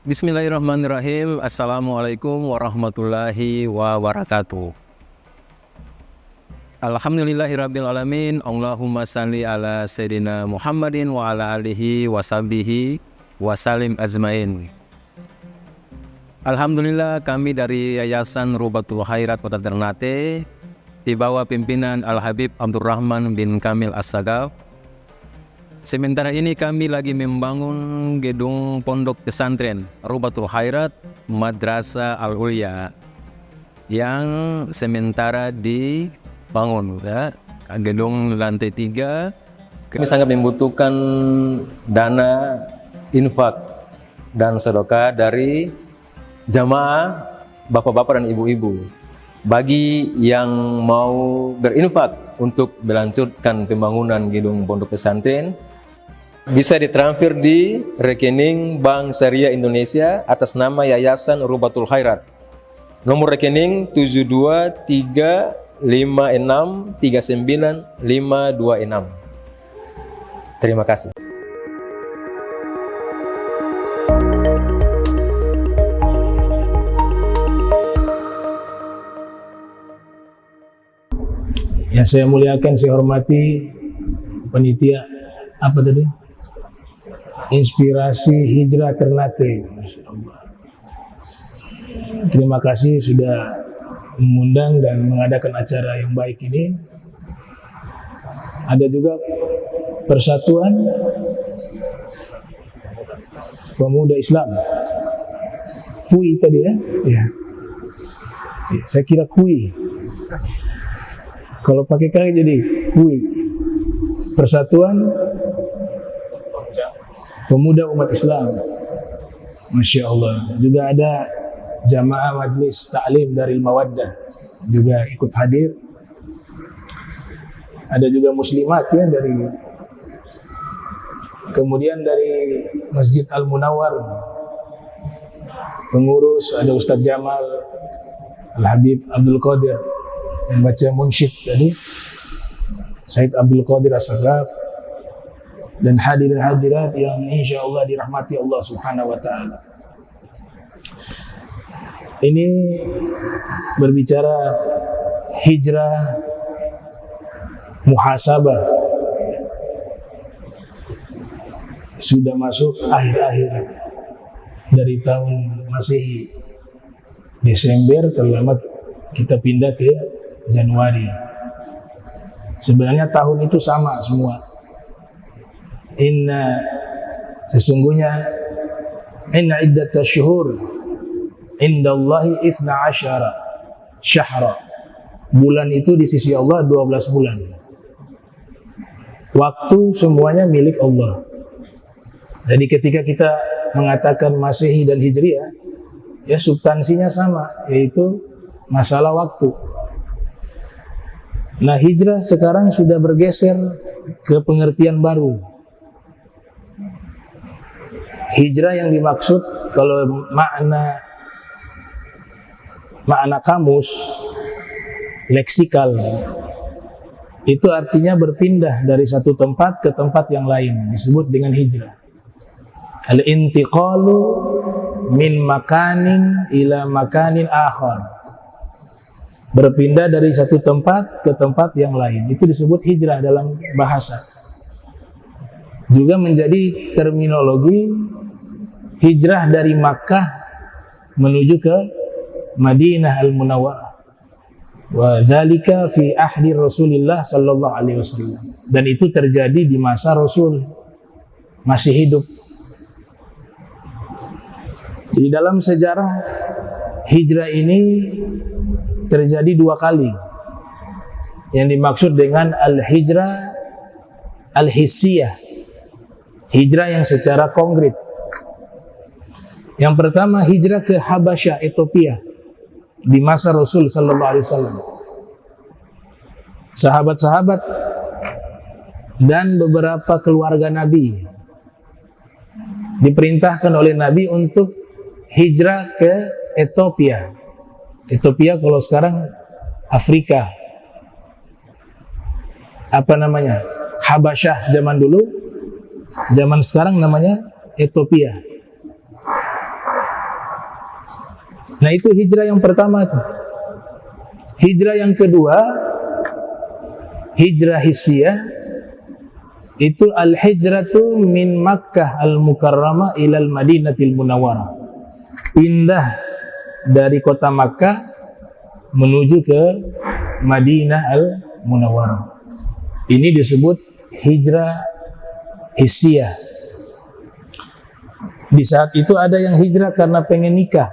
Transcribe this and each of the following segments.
Bismillahirrahmanirrahim. Assalamualaikum warahmatullahi wabarakatuh. Alhamdulillahirrabbilalamin. Allahumma salli ala Sayyidina Muhammadin wa ala alihi wa sahbihi wa salim azmain. Alhamdulillah, kami dari Yayasan Rubatul Khairat Kota Ternate di bawah pimpinan Al-Habib Abdurrahman bin Kamil As-Sagaf. Sementara ini kami lagi membangun gedung pondok pesantren Rubatul Khairat Madrasah Al-Ulya yang sementara dibangun, ya. Gedung lantai 3. Kami sangat membutuhkan dana infak dan sedekah dari jamaah bapak-bapak dan ibu-ibu. Bagi yang mau berinfak untuk melanjutkan pembangunan gedung pondok pesantren, bisa ditransfer di rekening Bank Syariah Indonesia atas nama Yayasan Rubatul Khairat. Nomor rekening 723563956. Terima kasih. Yang saya muliakan, saya hormati panitia apa tadi? Inspirasi Hijrah Ternate. Masya Allah. Terima kasih sudah mengundang dan mengadakan acara yang baik ini. Ada juga Persatuan Pemuda Islam, PUI tadi, ya? Ya. Saya kira KUI. Kalau pakai K jadi PUI. Persatuan Pemuda Umat Islam. Masya Allah. Juga ada jamaah majlis ta'lim dari Mawaddah juga ikut hadir. Ada juga muslimat, ya, dari kemudian dari Masjid Al-Munawwar pengurus ada Ustadz Jamal Al-Habib Abdul Qadir yang baca munsyid tadi, Said Abdul Qadir As-Sagaf, dan hadirin hadirat yang insya Allah dirahmati Allah Subhanahu wa Ta'ala. Ini berbicara hijrah muhasabah, sudah masuk akhir-akhir dari tahun Masehi. Desember terlambat kita pindah ke Januari. Sebenarnya tahun itu sama semua. Sesungguhnya inna iddata syuhur indallahi 12 syahra. Bulan itu di sisi Allah 12 bulan. Waktu semuanya milik Allah. Jadi ketika kita mengatakan Masehi dan Hijriah, ya substansinya sama, yaitu masalah waktu. Nah, hijrah sekarang sudah bergeser ke pengertian baru. Hijrah yang dimaksud kalau makna kamus leksikal itu artinya berpindah dari satu tempat ke tempat yang lain, disebut dengan hijrah. Al-intiqalu min makanin ila makanin akhar. Berpindah dari satu tempat ke tempat yang lain, itu disebut hijrah dalam bahasa. Juga menjadi terminologi hijrah dari Makkah menuju ke Madinah Al-Munawwarah. Wa dzalika fi ahdi Rasulillah sallallahu alaihi wasallam. Dan itu terjadi di masa Rasul masih hidup. Jadi dalam sejarah hijrah ini terjadi 2 kali. Yang dimaksud dengan al-hijrah al-hissiyah, hijrah yang secara konkret. Yang pertama hijrah ke Habasyah, Ethiopia, di masa Rasul sallallahu alaihi wasallam. Sahabat-sahabat dan beberapa keluarga Nabi diperintahkan oleh Nabi untuk hijrah ke Ethiopia. Ethiopia kalau sekarang Afrika. Apa namanya? Habasyah zaman dulu, zaman sekarang namanya Ethiopia. Nah itu hijrah yang pertama tuh. Hijrah yang kedua, hijrah hissiyah, itu al-hijratu min Makkah al-Mukarramah ilal Madinatil Munawwarah. Pindah dari kota Makkah menuju ke Madinah al-Munawwarah. Ini disebut hijrah hissiyah. Di saat itu ada yang hijrah karena pengen nikah,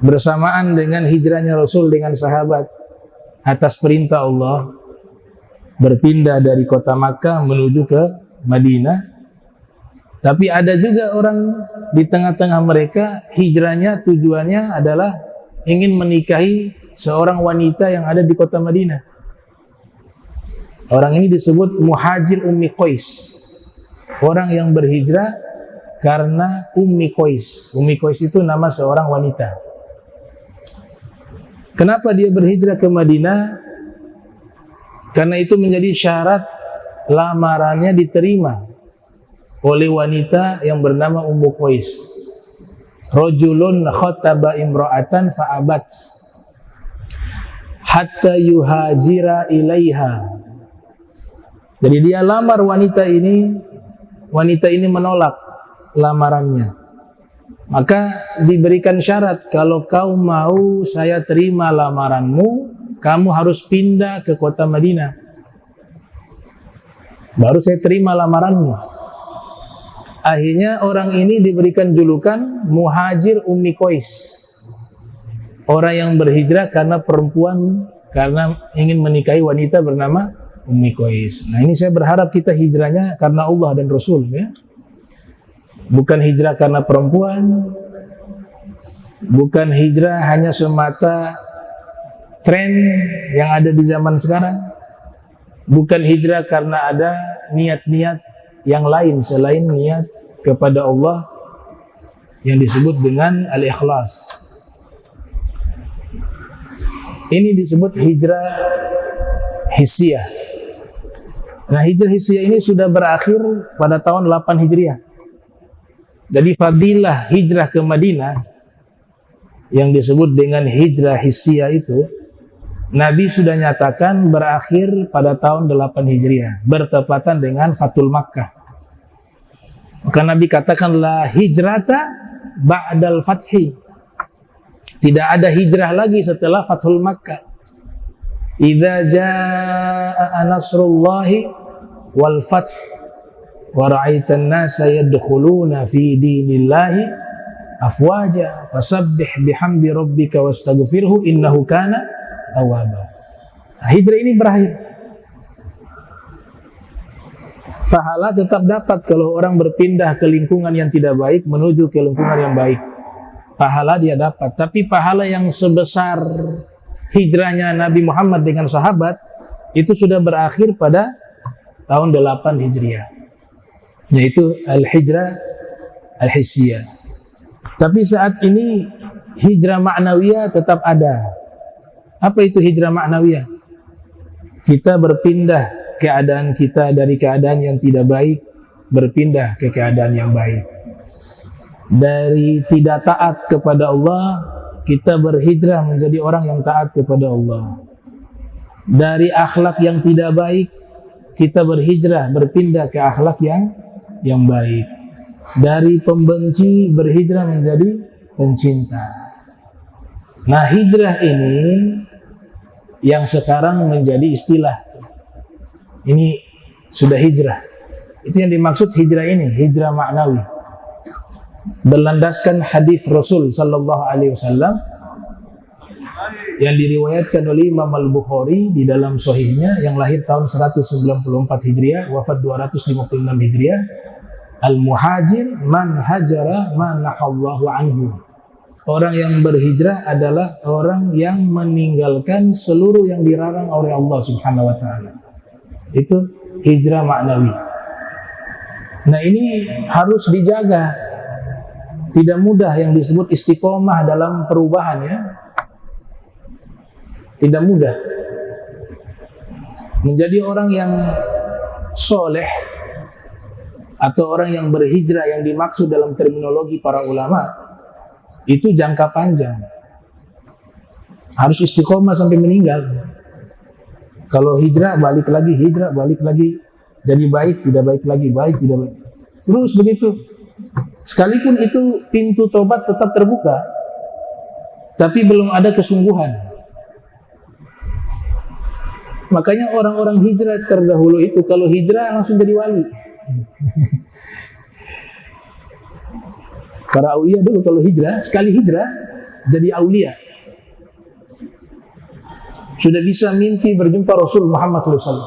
bersamaan dengan hijrahnya Rasul dengan sahabat atas perintah Allah, berpindah dari kota Makkah menuju ke Madinah. Tapi ada juga orang di tengah-tengah mereka hijrahnya tujuannya adalah ingin menikahi seorang wanita yang ada di kota Madinah. Orang ini disebut muhajir Ummi Qais, orang yang berhijrah karena Ummi Qais. Ummi Qais itu nama seorang wanita. Kenapa dia berhijrah ke Madinah? Karena itu menjadi syarat lamarannya diterima oleh wanita yang bernama Ummu Qais. Rajulun khataba imra'atan fa'abat hatta yuhajira ilaiha. Jadi dia lamar wanita ini menolak lamarannya. Maka diberikan syarat, kalau kau mau saya terima lamaranmu, kamu harus pindah ke kota Madinah, baru saya terima lamaranmu. Akhirnya orang ini diberikan julukan muhajir Ummi Qais, orang yang berhijrah karena perempuan, karena ingin menikahi wanita bernama Ummi Qais. Nah ini saya berharap kita hijrahnya karena Allah dan Rasul, ya. Bukan hijrah karena perempuan, bukan hijrah hanya semata tren yang ada di zaman sekarang, bukan hijrah karena ada niat-niat yang lain selain niat kepada Allah yang disebut dengan al-ikhlas. Ini disebut hijrah hissiyah. Nah, hijrah hissiyah ini sudah berakhir pada tahun 8 Hijriah. Jadi fadilah hijrah ke Madinah yang disebut dengan hijrah hissiyah itu, Nabi sudah nyatakan berakhir pada tahun 8 Hijriah, bertepatan dengan Fathul Makkah. Maka Nabi katakan la hijrata ba'dal fathi. Tidak ada hijrah lagi setelah Fathul Makkah. Idza jaa nasrullahi wal fath wa ra'aitan nasa yadkhuluna fi dinillahi afwaja fasabbih bihamdi rabbika wastaghfirhu innahu kana tawwaba. Nah, hijrah ini berakhir. Pahala tetap dapat kalau orang berpindah ke lingkungan yang tidak baik menuju ke lingkungan yang baik. Pahala dia dapat, tapi pahala yang sebesar hijrahnya Nabi Muhammad dengan sahabat itu sudah berakhir pada tahun 8 Hijriah, yaitu al-hijrah al-hissiyah. Tapi saat ini hijrah ma'nawiyah tetap ada. Apa itu hijrah ma'nawiyah? Kita berpindah keadaan kita dari keadaan yang tidak baik berpindah ke keadaan yang baik. Dari tidak taat kepada Allah, kita berhijrah menjadi orang yang taat kepada Allah. Dari akhlak yang tidak baik, kita berhijrah berpindah ke akhlak yang baik. Dari pembenci berhijrah menjadi pencinta. Nah, hijrah ini yang sekarang menjadi istilah. Ini sudah hijrah. Itu yang dimaksud hijrah ini, hijrah ma'nawi. Berlandaskan hadis Rasul sallallahu alaihi wasallam yang diriwayatkan oleh Imam Al-Bukhari di dalam sahihnya, yang lahir tahun 194 Hijriah, wafat 256 Hijriah. Al-muhajir man hajara ma nahallahu anhu. Orang yang berhijrah adalah orang yang meninggalkan seluruh yang dilarang oleh Allah Subhanahu wa taala. Itu hijrah ma'nawi. Nah, ini harus dijaga. Tidak mudah yang disebut istiqomah dalam perubahan, ya. Tidak mudah. Menjadi orang yang soleh atau orang yang berhijrah yang dimaksud dalam terminologi para ulama Itu jangka panjang. Harus istiqomah sampai meninggal. Kalau hijrah, balik lagi, hijrah, balik lagi. Jadi baik, tidak baik lagi, baik, tidak baik. Terus begitu. Sekalipun itu pintu tobat tetap terbuka, tapi belum ada kesungguhan. Makanya orang-orang hijrah terdahulu itu, kalau hijrah langsung jadi wali. Para aulia dulu kalau hijrah, sekali hijrah jadi aulia. Sudah bisa mimpi berjumpa Rasul Muhammad SAW.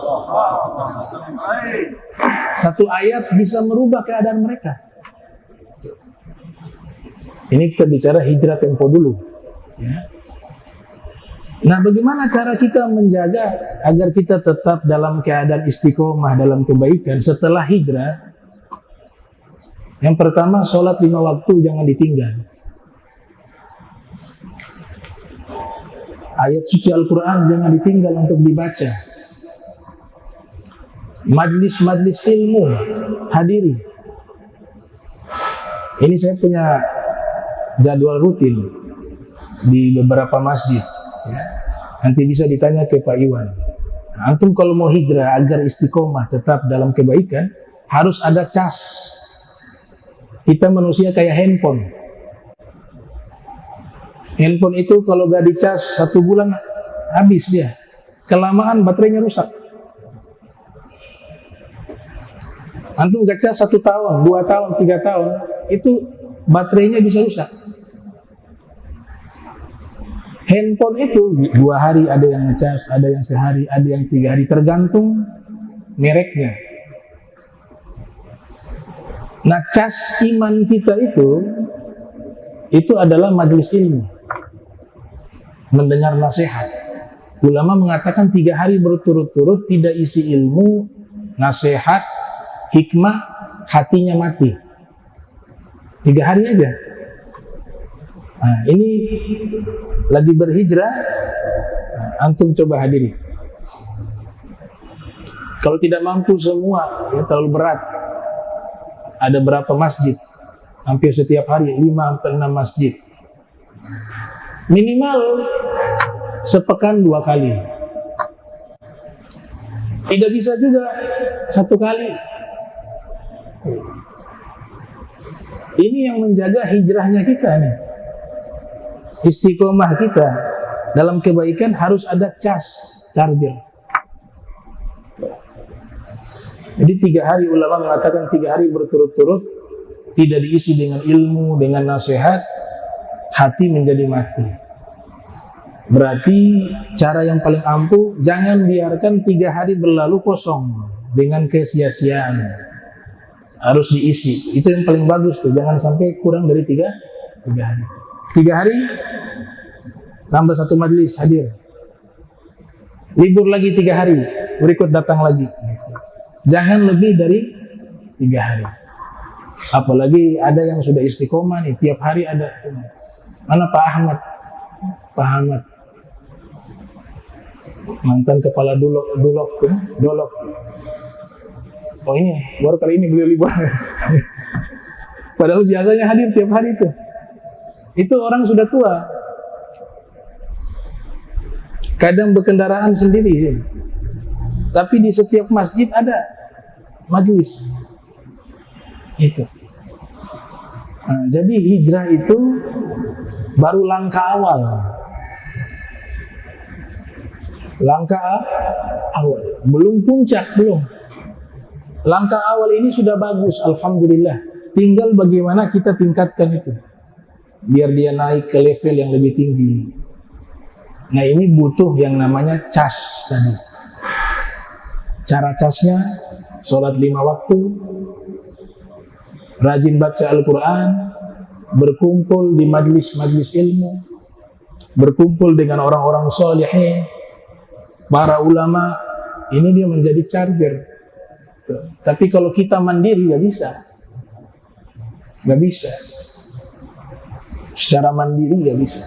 Satu ayat bisa merubah keadaan mereka. Ini kita bicara hijrah tempo dulu. Ya. Nah, bagaimana cara kita menjaga agar kita tetap dalam keadaan istiqomah dalam kebaikan setelah hijrah? Yang pertama, sholat 5 waktu jangan ditinggal. Ayat suci Al-Quran jangan ditinggal untuk dibaca. Majlis-majlis ilmu hadiri. Ini saya punya jadwal rutin di beberapa masjid. Ya. Nanti bisa ditanya ke Pak Iwan. Nah, antum kalau mau hijrah agar istiqomah tetap dalam kebaikan, harus ada cas. Kita manusia kayak handphone. Handphone itu kalau gak dicas 1 bulan habis dia. Kelamaan baterainya rusak. Antum gak cas 1 tahun, 2 tahun, 3 tahun, itu baterainya bisa rusak. Handphone itu 2 hari ada yang ngecas, ada yang sehari, ada yang 3 hari, tergantung mereknya. Nah, cas iman kita itu adalah majelis ilmu, mendengar nasihat. Ulama mengatakan 3 hari berturut-turut tidak isi ilmu, nasihat, hikmah, hatinya mati. 3 hari aja. Nah, ini lagi berhijrah, antum coba hadiri. Kalau tidak mampu semua, ya terlalu berat. Ada berapa masjid? Hampir setiap hari 5-6 masjid. Minimal sepekan 2 kali. Tidak bisa juga 1 kali. Ini yang menjaga hijrahnya kita nih. Istiqomah kita dalam kebaikan harus ada cas, charger. Jadi 3 hari ulama mengatakan 3 hari berturut-turut tidak diisi dengan ilmu, dengan nasihat, hati menjadi mati. Berarti cara yang paling ampuh, jangan biarkan 3 hari berlalu kosong dengan kesia-siaan. Harus diisi. Itu yang paling bagus tuh. Jangan sampai kurang dari 3 hari. 3 hari tambah 1 majelis hadir. Libur lagi 3 hari, berikut datang lagi. Jangan lebih dari 3 hari. Apalagi ada yang sudah istiqomah nih, tiap hari ada. Mana Pak Ahmad? Pak Ahmad, mantan kepala dolok. Oh ini, baru kali ini beliau libur. Padahal biasanya hadir tiap hari itu. Itu orang sudah tua. Kadang berkendaraan sendiri. Tapi di setiap masjid ada majelis. Itu. Nah, jadi hijrah itu baru langkah awal. Langkah awal. Belum puncak, belum. Langkah awal ini sudah bagus, alhamdulillah. Tinggal bagaimana kita tingkatkan itu. Biar dia naik ke level yang lebih tinggi. Nah, ini butuh yang namanya cas tadi. Cara casnya, sholat 5 waktu, rajin baca Al-Quran, berkumpul di majlis-majlis ilmu, berkumpul dengan orang-orang sholihin, para ulama. Ini dia menjadi charger. Tapi kalau kita mandiri, gak bisa. Gak bisa. Secara mandiri gak bisa.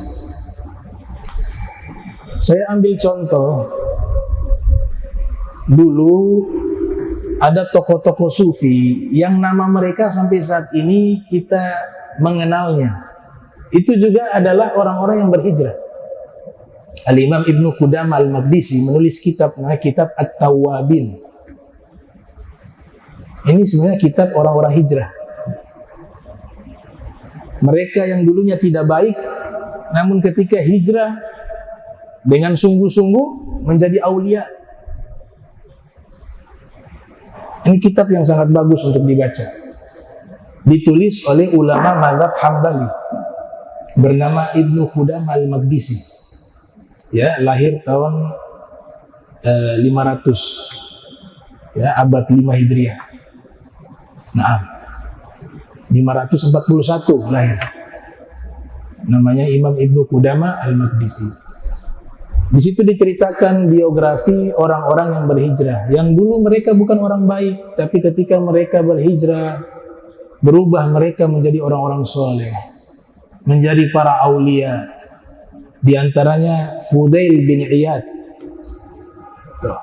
Saya ambil contoh. Dulu ada tokoh-tokoh sufi yang nama mereka sampai saat ini kita mengenalnya. itu juga adalah orang-orang yang berhijrah. Al-Imam Ibnu Qudamah Al-Maqdisi menulis kitab namanya kitab At-Tawwabin. Ini sebenarnya kitab orang-orang hijrah. Mereka yang dulunya tidak baik, namun ketika hijrah dengan sungguh-sungguh menjadi aulia. Ini kitab yang sangat bagus untuk dibaca. Ditulis oleh ulama mazhab Hambali bernama Ibnu Qudamah Al-Maqdisi. Ya, lahir tahun 500, ya, abad 5 Hijriah. Nah, 541 lahir. Namanya Imam Ibnu Qudamah Al-Maqdisi. Di situ diceritakan biografi orang-orang yang berhijrah, yang dulu mereka bukan orang baik, tapi ketika mereka berhijrah, berubah mereka menjadi orang-orang soleh, menjadi para aulia. Di antaranya Fudail bin Iyad. Tuh.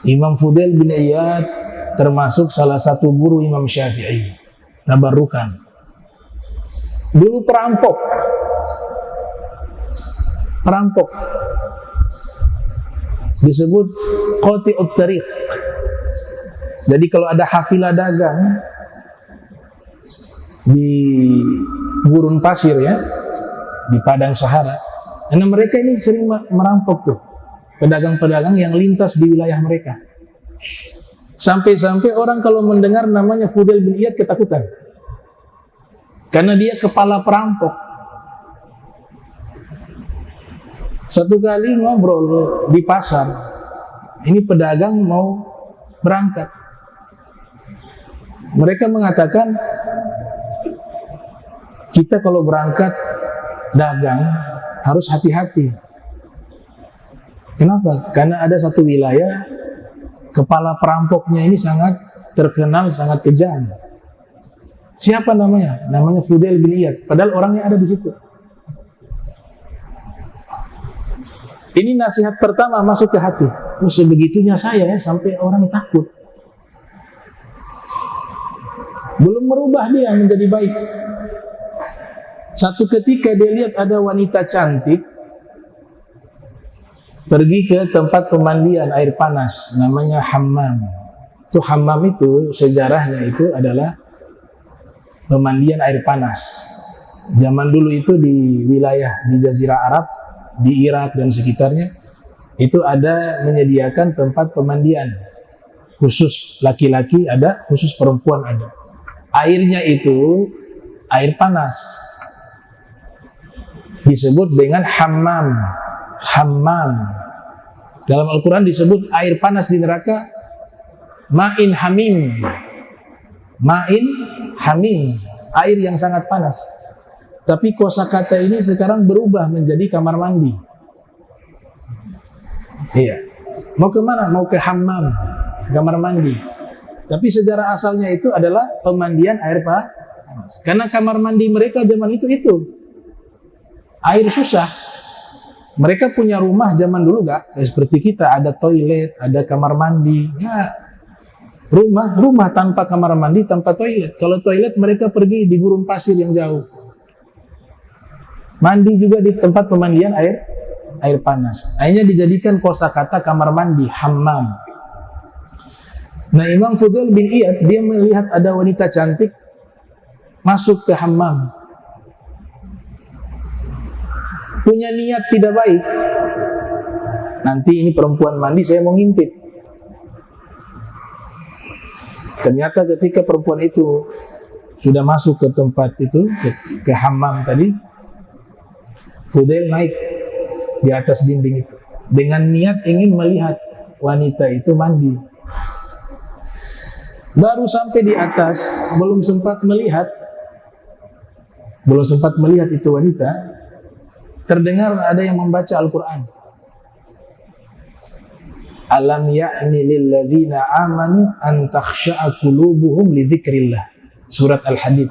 Imam Fudail bin Iyad termasuk salah satu guru Imam Syafi'i, tabarrukan. Dulu perampok. Disebut qati'ut tariq. Jadi kalau ada hafilah dagang di gurun pasir, ya, di padang Sahara, karena mereka ini sering merampok tuh pedagang-pedagang yang lintas di wilayah mereka. Sampai-sampai orang kalau mendengar namanya Fudail bin Iyad ketakutan, karena dia kepala perampok. Satu kali ngobrol di pasar, ini pedagang mau berangkat. Mereka mengatakan, kita kalau berangkat dagang harus hati-hati. Kenapa? Karena ada satu wilayah kepala perampoknya ini sangat terkenal, sangat kejam. Siapa namanya? Namanya Fudail bin Iyad. Padahal orangnya ada di situ. Ini nasihat pertama masuk ke hati. Sebegitunya saya ya, sampai orang takut. Belum merubah dia menjadi baik. Satu ketika dia lihat ada wanita cantik pergi ke tempat pemandian air panas, namanya hammam. Itu hammam itu sejarahnya itu adalah pemandian air panas. Zaman dulu itu di wilayah di Jazirah Arab, di Irak dan sekitarnya, itu ada menyediakan tempat pemandian khusus laki-laki ada, khusus perempuan ada. Airnya itu air panas, disebut dengan hammam. Dalam Al-Quran disebut air panas di neraka ma'in hamim, air yang sangat panas. Tapi kosakata ini sekarang berubah menjadi kamar mandi. Iya. Mau ke mana? Mau ke hammam, kamar mandi. Tapi sejarah asalnya itu adalah pemandian air panas. Karena kamar mandi mereka zaman itu air susah. Mereka punya rumah zaman dulu gak seperti kita, ada toilet, ada kamar mandi. Ya, rumah tanpa kamar mandi, tanpa toilet. Kalau toilet mereka pergi di gurun pasir yang jauh. Mandi juga di tempat pemandian air panas. Akhirnya dijadikan kosakata kamar mandi, hammam. Nah, Imam Fudail bin Iyad dia melihat ada wanita cantik masuk ke hammam. Punya niat tidak baik. Nanti ini perempuan mandi, saya mau ngintip. Ternyata ketika perempuan itu sudah masuk ke tempat itu, ke hammam tadi, Fudail naik di atas dinding itu dengan niat ingin melihat wanita itu mandi. Baru sampai di atas, belum sempat melihat itu wanita, terdengar ada yang membaca Al-Quran. Alam ya'ni lilladzina amanu an takhsha'a qulubuhum li dzikrillah. Surat Al-Hadid.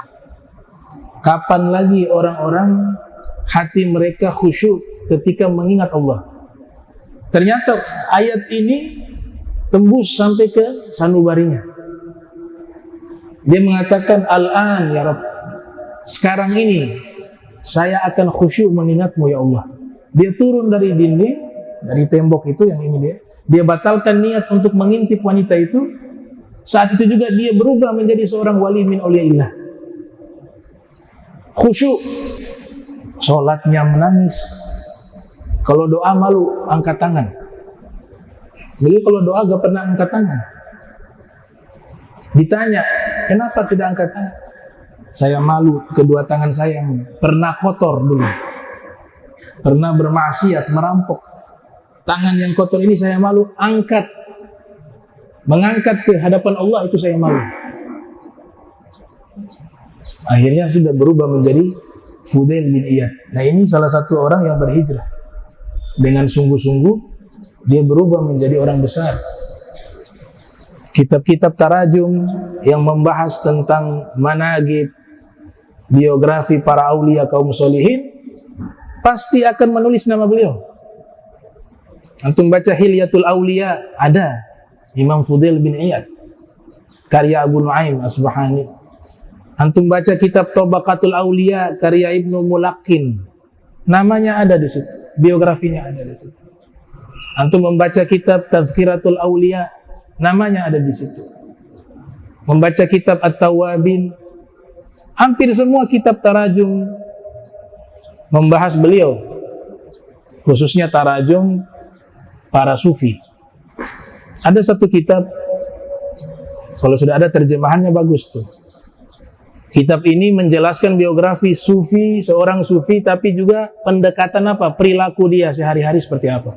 Kapan lagi orang-orang hati mereka khusyuk ketika mengingat Allah? Ternyata ayat ini tembus sampai ke sanubarinya. Dia mengatakan, Al-an ya Rabb, sekarang ini saya akan khusyuk mengingatmu ya Allah. Dia turun dari dinding, dari tembok itu yang ini dia batalkan niat untuk mengintip wanita itu. Saat itu juga dia berubah menjadi seorang wali min auliyaillah. Khusyuk, sholatnya menangis. Kalau doa malu, angkat tangan. Beliau kalau doa gak pernah angkat tangan. Ditanya, kenapa tidak angkat tangan? Saya malu, kedua tangan saya yang pernah kotor dulu. Pernah bermaksiat, merampok. Tangan yang kotor ini saya malu, angkat. Mengangkat ke hadapan Allah itu saya malu. Akhirnya sudah berubah menjadi Fudail bin Iyad. Nah ini salah satu orang yang berhijrah. Dengan sungguh-sungguh, dia berubah menjadi orang besar. Kitab-kitab tarajum yang membahas tentang managib, biografi para aulia kaum solihin, pasti akan menulis nama beliau. Antum baca Hilyatul Aulia, ada Imam Fudail bin Iyad, karya Abu Nuaim Asbahani. Antum baca kitab Tabaqatul Aulia, karya Ibnu Mulaqqin, namanya ada di situ, biografinya ada di situ. Antum membaca kitab Tazkiratul Aulia, namanya ada di situ. Membaca kitab At-Tawwabin, hampir semua kitab tarajum membahas beliau, khususnya tarajum para sufi. Ada satu kitab, kalau sudah ada terjemahannya bagus tuh. Kitab ini menjelaskan biografi sufi, seorang sufi, tapi juga pendekatan apa, perilaku dia sehari-hari seperti apa,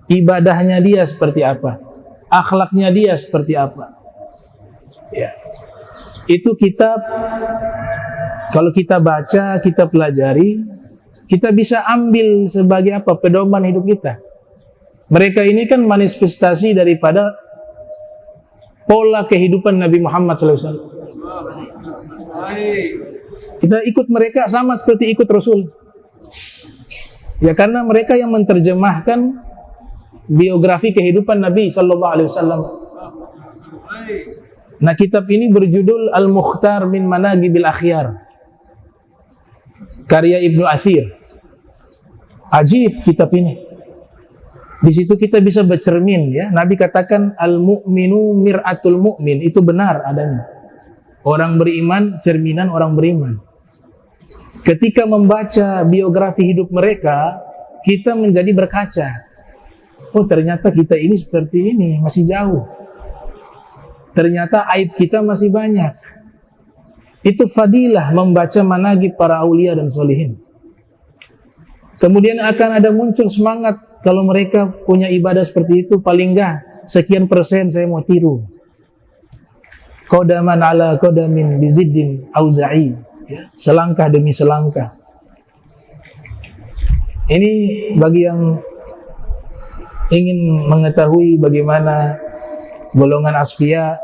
ibadahnya dia seperti apa, akhlaknya dia seperti apa. Ya. Itu kitab, kalau kita baca, kita pelajari, kita bisa ambil sebagai apa, pedoman hidup kita. Mereka ini kan manifestasi daripada pola kehidupan Nabi Muhammad SAW. Kita ikut mereka sama seperti ikut Rasul. Ya karena mereka yang menerjemahkan biografi kehidupan Nabi SAW. Nah kitab ini berjudul Al-Mukhtar min Manaqibil Akhyar, karya Ibnu Athir. Ajib kitab ini. Di situ kita bisa bercermin ya. Nabi katakan al-mu'minu mir'atul mu'min, itu benar adanya. Orang beriman cerminan orang beriman. Ketika membaca biografi hidup mereka, kita menjadi berkaca. Oh, ternyata kita ini seperti ini, masih jauh. Ternyata aib kita masih banyak. Itu fadilah membaca manaqib para aulia dan solihin. Kemudian akan ada muncul semangat, kalau mereka punya ibadah seperti itu, paling enggak sekian persen saya mau tiru. Qadaman ala qadamin biziddin auza'i, ya, selangkah demi selangkah. Ini bagi yang ingin mengetahui bagaimana golongan asfiya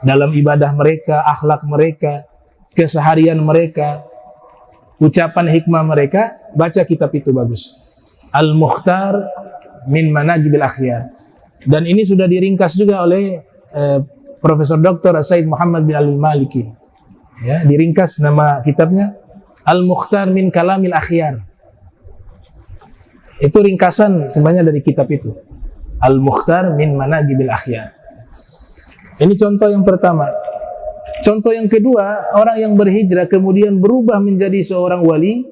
dalam ibadah mereka, akhlak mereka, keseharian mereka, ucapan hikmah mereka, baca kitab itu bagus. Al-Mukhtar min Manaqibil Akhyar. Dan ini sudah diringkas juga oleh Profesor Dr. Said Muhammad bin Al-Maliki. Ya, diringkas nama kitabnya Al-Mukhtar min Kalamil Akhyar. Itu ringkasan sebenarnya dari kitab itu. Al-Mukhtar min Manaqibil Akhyar. Ini contoh yang pertama. Contoh yang kedua, orang yang berhijrah kemudian berubah menjadi seorang wali,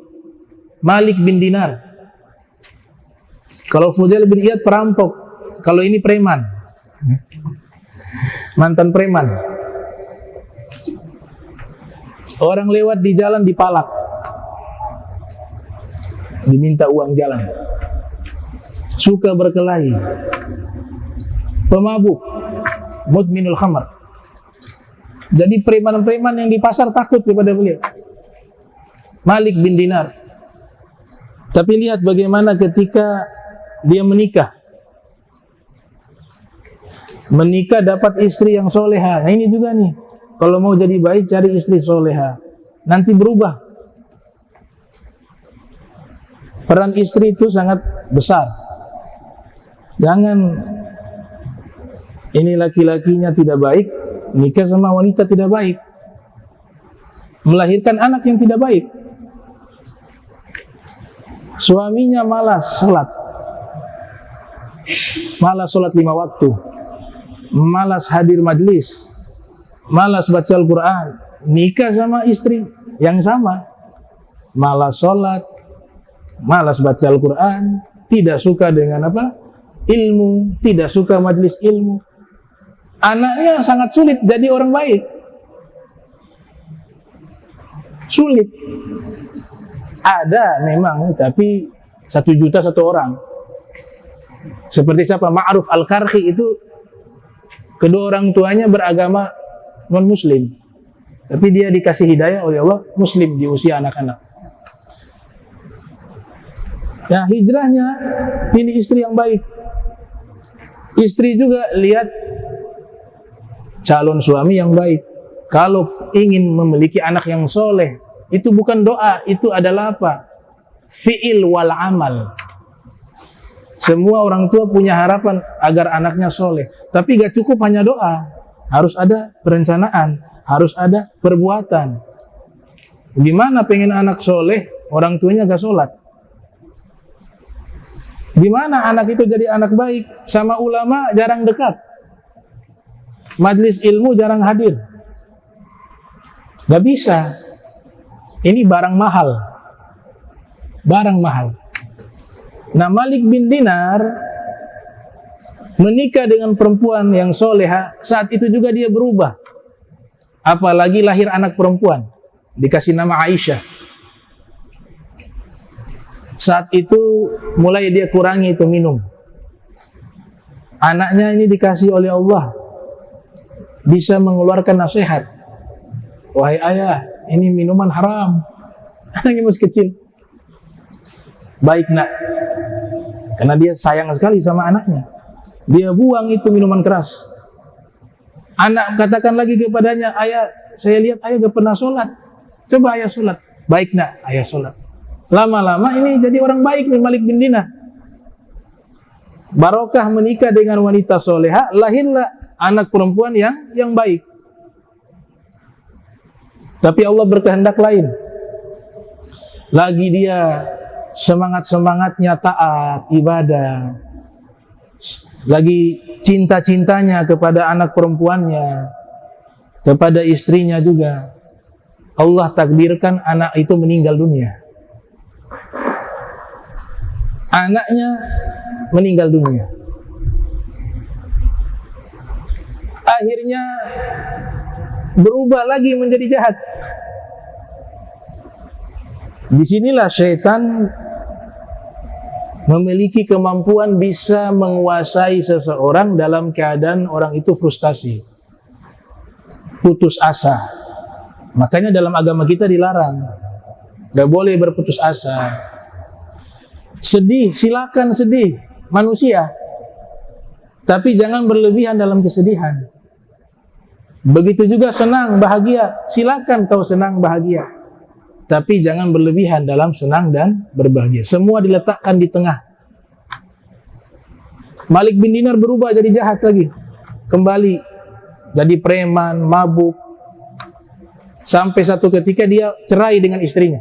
Malik bin Dinar. Kalau Fudail bin Iyad perampok, kalau ini preman, mantan preman. Orang lewat di jalan dipalak, diminta uang jalan. Suka berkelahi, pemabuk, mudminul khamar. Jadi preman-preman yang di pasar takut kepada beliau, Malik bin Dinar. Tapi lihat bagaimana ketika dia menikah dapat istri yang soleha. Nah ini juga nih, kalau mau jadi baik cari istri soleha, nanti berubah. Peran istri itu sangat besar. Jangan ini laki-lakinya tidak baik, nikah sama wanita tidak baik, melahirkan anak yang tidak baik. Suaminya malas sholat, malas sholat 5 waktu, malas hadir majlis, malas baca Al-Quran. Nikah sama istri yang sama, malas sholat, malas baca Al-Quran, tidak suka dengan ilmu, tidak suka majlis ilmu. Anaknya sangat sulit jadi orang baik, sulit. Ada memang, tapi 1 juta 1 orang. Seperti siapa? Ma'ruf Al-Karhi itu, kedua orang tuanya beragama non-muslim, tapi dia dikasih hidayah oleh Allah muslim di usia anak-anak. Ya, hijrahnya pilih istri yang baik. Istri juga lihat calon suami yang baik. Kalau ingin memiliki anak yang soleh, itu bukan doa, itu adalah apa? Fi'il wal amal. Semua orang tua punya harapan agar anaknya soleh, tapi gak cukup hanya doa, harus ada perencanaan, harus ada perbuatan. Gimana pengen anak soleh, orang tuanya gak sholat? Gimana anak itu jadi anak baik? Sama ulama jarang dekat, majlis ilmu jarang hadir. Gak bisa. Ini barang mahal. Barang mahal. Nah, Malik bin Dinar menikah dengan perempuan yang soleha, saat itu juga dia berubah. Apalagi lahir anak perempuan, dikasih nama Aisyah. Saat itu mulai dia kurangi itu minum. Anaknya ini dikasih oleh Allah, bisa mengeluarkan nasihat. Wahai ayah, ini minuman haram. Anaknya masih kecil. Baik nak, karena dia sayang sekali sama anaknya, dia buang itu minuman keras. Anak katakan lagi kepadanya, ayah, saya lihat ayah gak pernah sholat, coba ayah sholat. Baik nak, ayah sholat. Lama-lama ini jadi orang baik nih Malik bin Dinar. Barokah menikah dengan wanita soleha, lahirlah anak perempuan yang baik. Tapi Allah berkehendak lain. Lagi dia semangat-semangatnya taat, ibadah. Lagi cinta-cintanya kepada anak perempuannya, kepada istrinya juga. Allah takdirkan anak itu meninggal dunia. Anaknya meninggal dunia. Akhirnya berubah lagi menjadi jahat. Disinilah syaitan memiliki kemampuan bisa menguasai seseorang dalam keadaan orang itu frustasi, putus asa. Makanya dalam agama kita dilarang, gak boleh berputus asa. Sedih, silakan sedih, manusia, tapi jangan berlebihan dalam kesedihan. Begitu juga senang, bahagia, silakan kau senang, bahagia, tapi jangan berlebihan dalam senang dan berbahagia. Semua diletakkan di tengah. Malik bin Dinar berubah jadi jahat lagi, kembali jadi preman, mabuk, sampai satu ketika dia cerai dengan istrinya.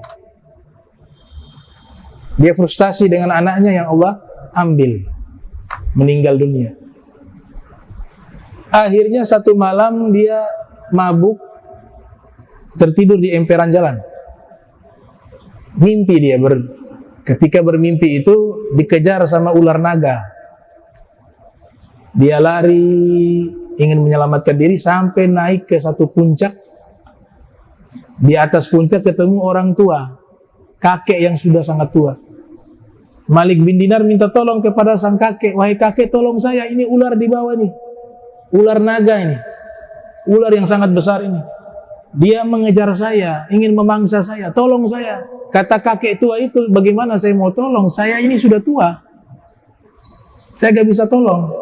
Dia frustasi dengan anaknya yang Allah ambil, meninggal dunia. Akhirnya satu malam dia mabuk, tertidur di emperan jalan. Mimpi dia, ketika bermimpi itu dikejar sama ular naga. Dia lari, ingin menyelamatkan diri, sampai naik ke satu puncak. Di atas puncak ketemu orang tua, kakek yang sudah sangat tua. Malik bin Dinar minta tolong kepada sang kakek, wahai kakek, tolong saya, ini ular di bawah nih, ular naga ini, ular yang sangat besar ini. Dia mengejar saya, ingin memangsa saya, tolong saya. Kata kakek tua itu, bagaimana saya mau tolong? Saya ini sudah tua, saya gak bisa tolong.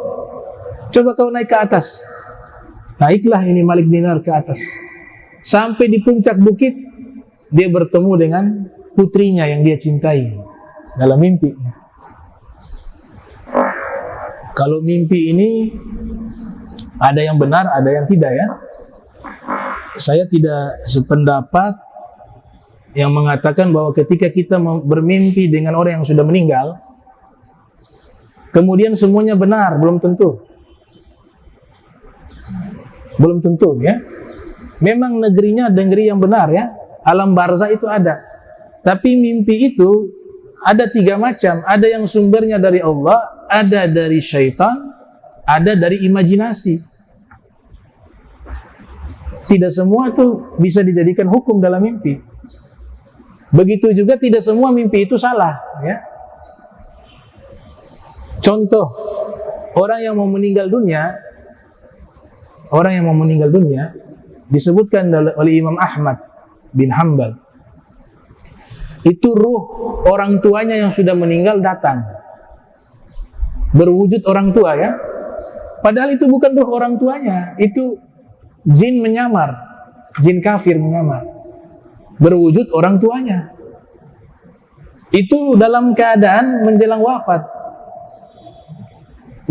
Coba kau naik ke atas. Naiklah ini Malik bin Dinar ke atas. Sampai di puncak bukit, dia bertemu dengan putrinya yang dia cintai dalam mimpi. Kalau mimpi ini ada yang benar, ada yang tidak ya. Saya tidak sependapat yang mengatakan bahwa ketika kita bermimpi dengan orang yang sudah meninggal, kemudian semuanya benar, belum tentu. Belum tentu ya. Memang negerinya negeri yang benar ya. Alam barzah itu ada. Tapi mimpi itu ada 3 macam. Ada yang sumbernya dari Allah, ada dari syaitan, ada dari imajinasi. Tidak semua itu bisa dijadikan hukum dalam mimpi. Begitu juga tidak semua mimpi itu salah ya. Contoh, orang yang mau meninggal dunia disebutkan oleh Imam Ahmad bin Hanbal, itu ruh orang tuanya yang sudah meninggal datang berwujud orang tua ya, padahal itu bukan ruh orang tuanya, itu jin menyamar, jin kafir menyamar berwujud orang tuanya. Itu dalam keadaan menjelang wafat.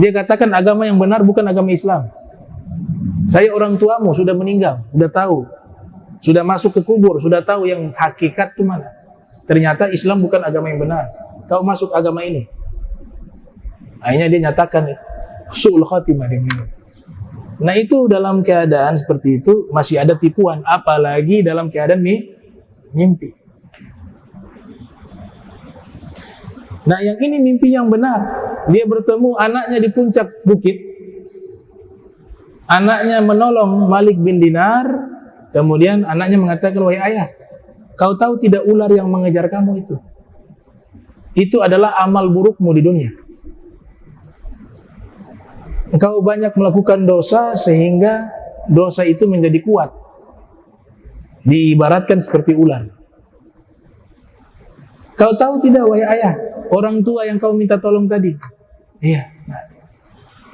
Dia katakan agama yang benar bukan agama Islam. Saya orang tuamu sudah meninggal, sudah tahu, sudah masuk ke kubur, sudah tahu yang hakikat itu mana. Ternyata Islam bukan agama yang benar. Kau masuk agama ini. Akhirnya dia nyatakan itu su'ul khatimah dia bilang. Nah itu dalam keadaan seperti itu masih ada tipuan, apalagi dalam keadaan mimpi. Nah yang ini mimpi yang benar. Dia bertemu anaknya di puncak bukit. Anaknya menolong Malik bin Dinar. Kemudian anaknya mengatakan, wahai ayah, kau tahu tidak ular yang mengejar kamu itu? Itu adalah amal burukmu di dunia. Engkau banyak melakukan dosa sehingga dosa itu menjadi kuat. Diibaratkan seperti ular. Kau tahu tidak wahai ayah, orang tua yang kau minta tolong tadi? Iya. Nah,